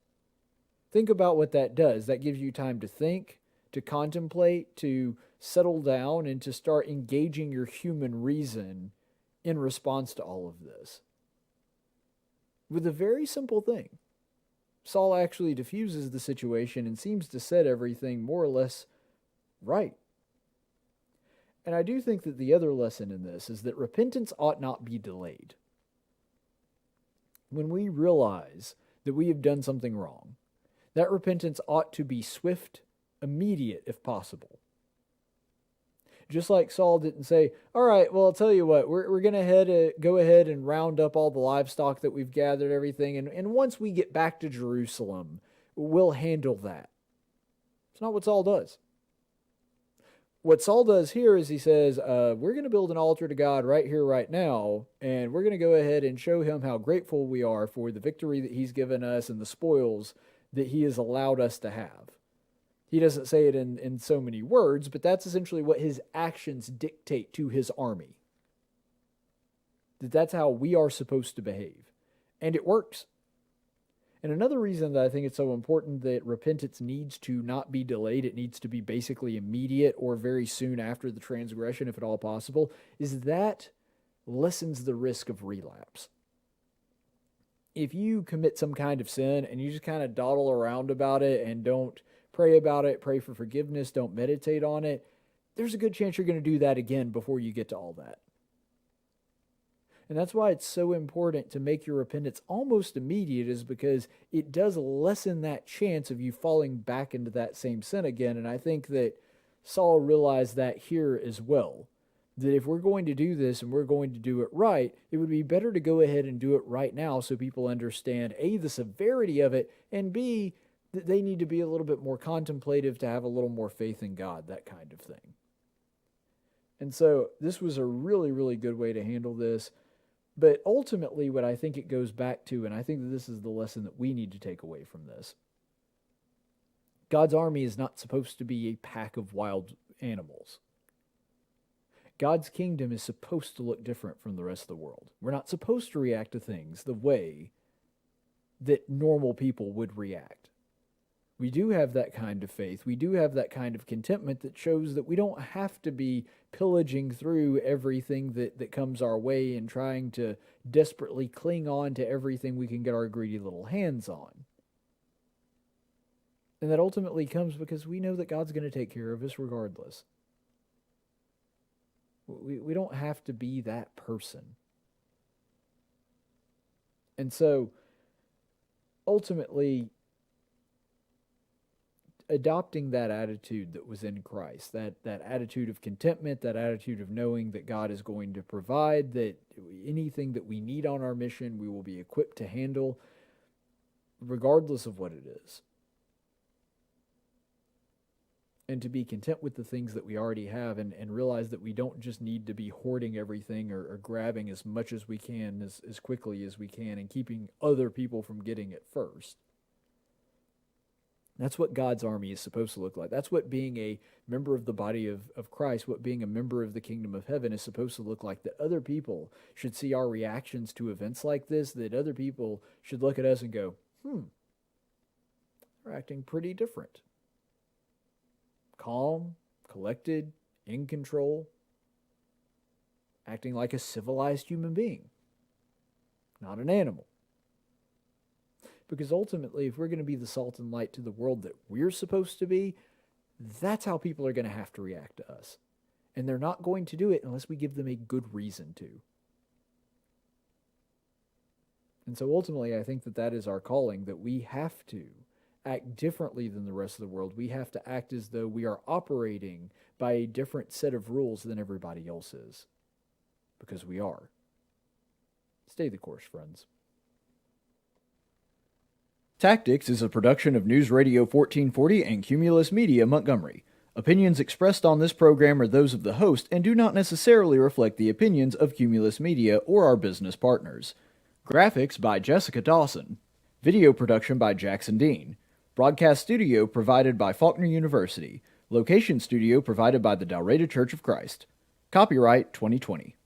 think about what that does. That gives you time to think, to contemplate, to settle down, and to start engaging your human reason in response to all of this. With a very simple thing, Saul actually diffuses the situation and seems to set everything more or less right. And I do think that the other lesson in this is that repentance ought not be delayed. When we realize that we have done something wrong, that repentance ought to be swift, immediate if possible. Just like Saul didn't say, all right, well, I'll tell you what, we're going to go ahead and round up all the livestock that we've gathered, everything, and once we get back to Jerusalem, we'll handle that. It's not what Saul does. What Saul does here is he says, we're going to build an altar to God right here, right now, and we're going to go ahead and show him how grateful we are for the victory that he's given us and the spoils that he has allowed us to have. He doesn't say it in so many words, but that's essentially what his actions dictate to his army. That's how we are supposed to behave. And it works. And another reason that I think it's so important that repentance needs to not be delayed, it needs to be basically immediate or very soon after the transgression, if at all possible, is that lessens the risk of relapse. If you commit some kind of sin and you just kind of dawdle around about it and don't pray about it, pray for forgiveness, don't meditate on it, there's a good chance you're going to do that again before you get to all that. And that's why it's so important to make your repentance almost immediate, is because it does lessen that chance of you falling back into that same sin again. And I think that Saul realized that here as well, that if we're going to do this and we're going to do it right, it would be better to go ahead and do it right now so people understand, A, the severity of it, and B, that they need to be a little bit more contemplative, to have a little more faith in God, that kind of thing. And so this was a really, really good way to handle this. But ultimately, what I think it goes back to, and I think that this is the lesson that we need to take away from this, God's army is not supposed to be a pack of wild animals. God's kingdom is supposed to look different from the rest of the world. We're not supposed to react to things the way that normal people would react. We do have that kind of faith. We do have that kind of contentment that shows that we don't have to be pillaging through everything that comes our way and trying to desperately cling on to everything we can get our greedy little hands on. And that ultimately comes because we know that God's going to take care of us regardless. We don't have to be that person. And so, ultimately, adopting that attitude that was in Christ, that attitude of contentment, that attitude of knowing that God is going to provide, that anything that we need on our mission, we will be equipped to handle, regardless of what it is. And to be content with the things that we already have, and realize that we don't just need to be hoarding everything or grabbing as much as we can as quickly as we can and keeping other people from getting it first. That's what God's army is supposed to look like. That's what being a member of the body of Christ, what being a member of the kingdom of heaven is supposed to look like. That other people should see our reactions to events like this, that other people should look at us and go, they're acting pretty different. Calm, collected, in control, acting like a civilized human being, not an animal. Because ultimately, if we're going to be the salt and light to the world that we're supposed to be, that's how people are going to have to react to us. And they're not going to do it unless we give them a good reason to. And so ultimately, I think that is our calling, that we have to act differently than the rest of the world. We have to act as though we are operating by a different set of rules than everybody else is. Because we are. Stay the course, friends. Tactics is a production of News Radio 1440 and Cumulus Media Montgomery. Opinions expressed on this program are those of the host and do not necessarily reflect the opinions of Cumulus Media or our business partners. Graphics by Jessica Dawson. Video production by Jackson Dean. Broadcast studio provided by Faulkner University. Location studio provided by the Dalreda Church of Christ. Copyright 2020.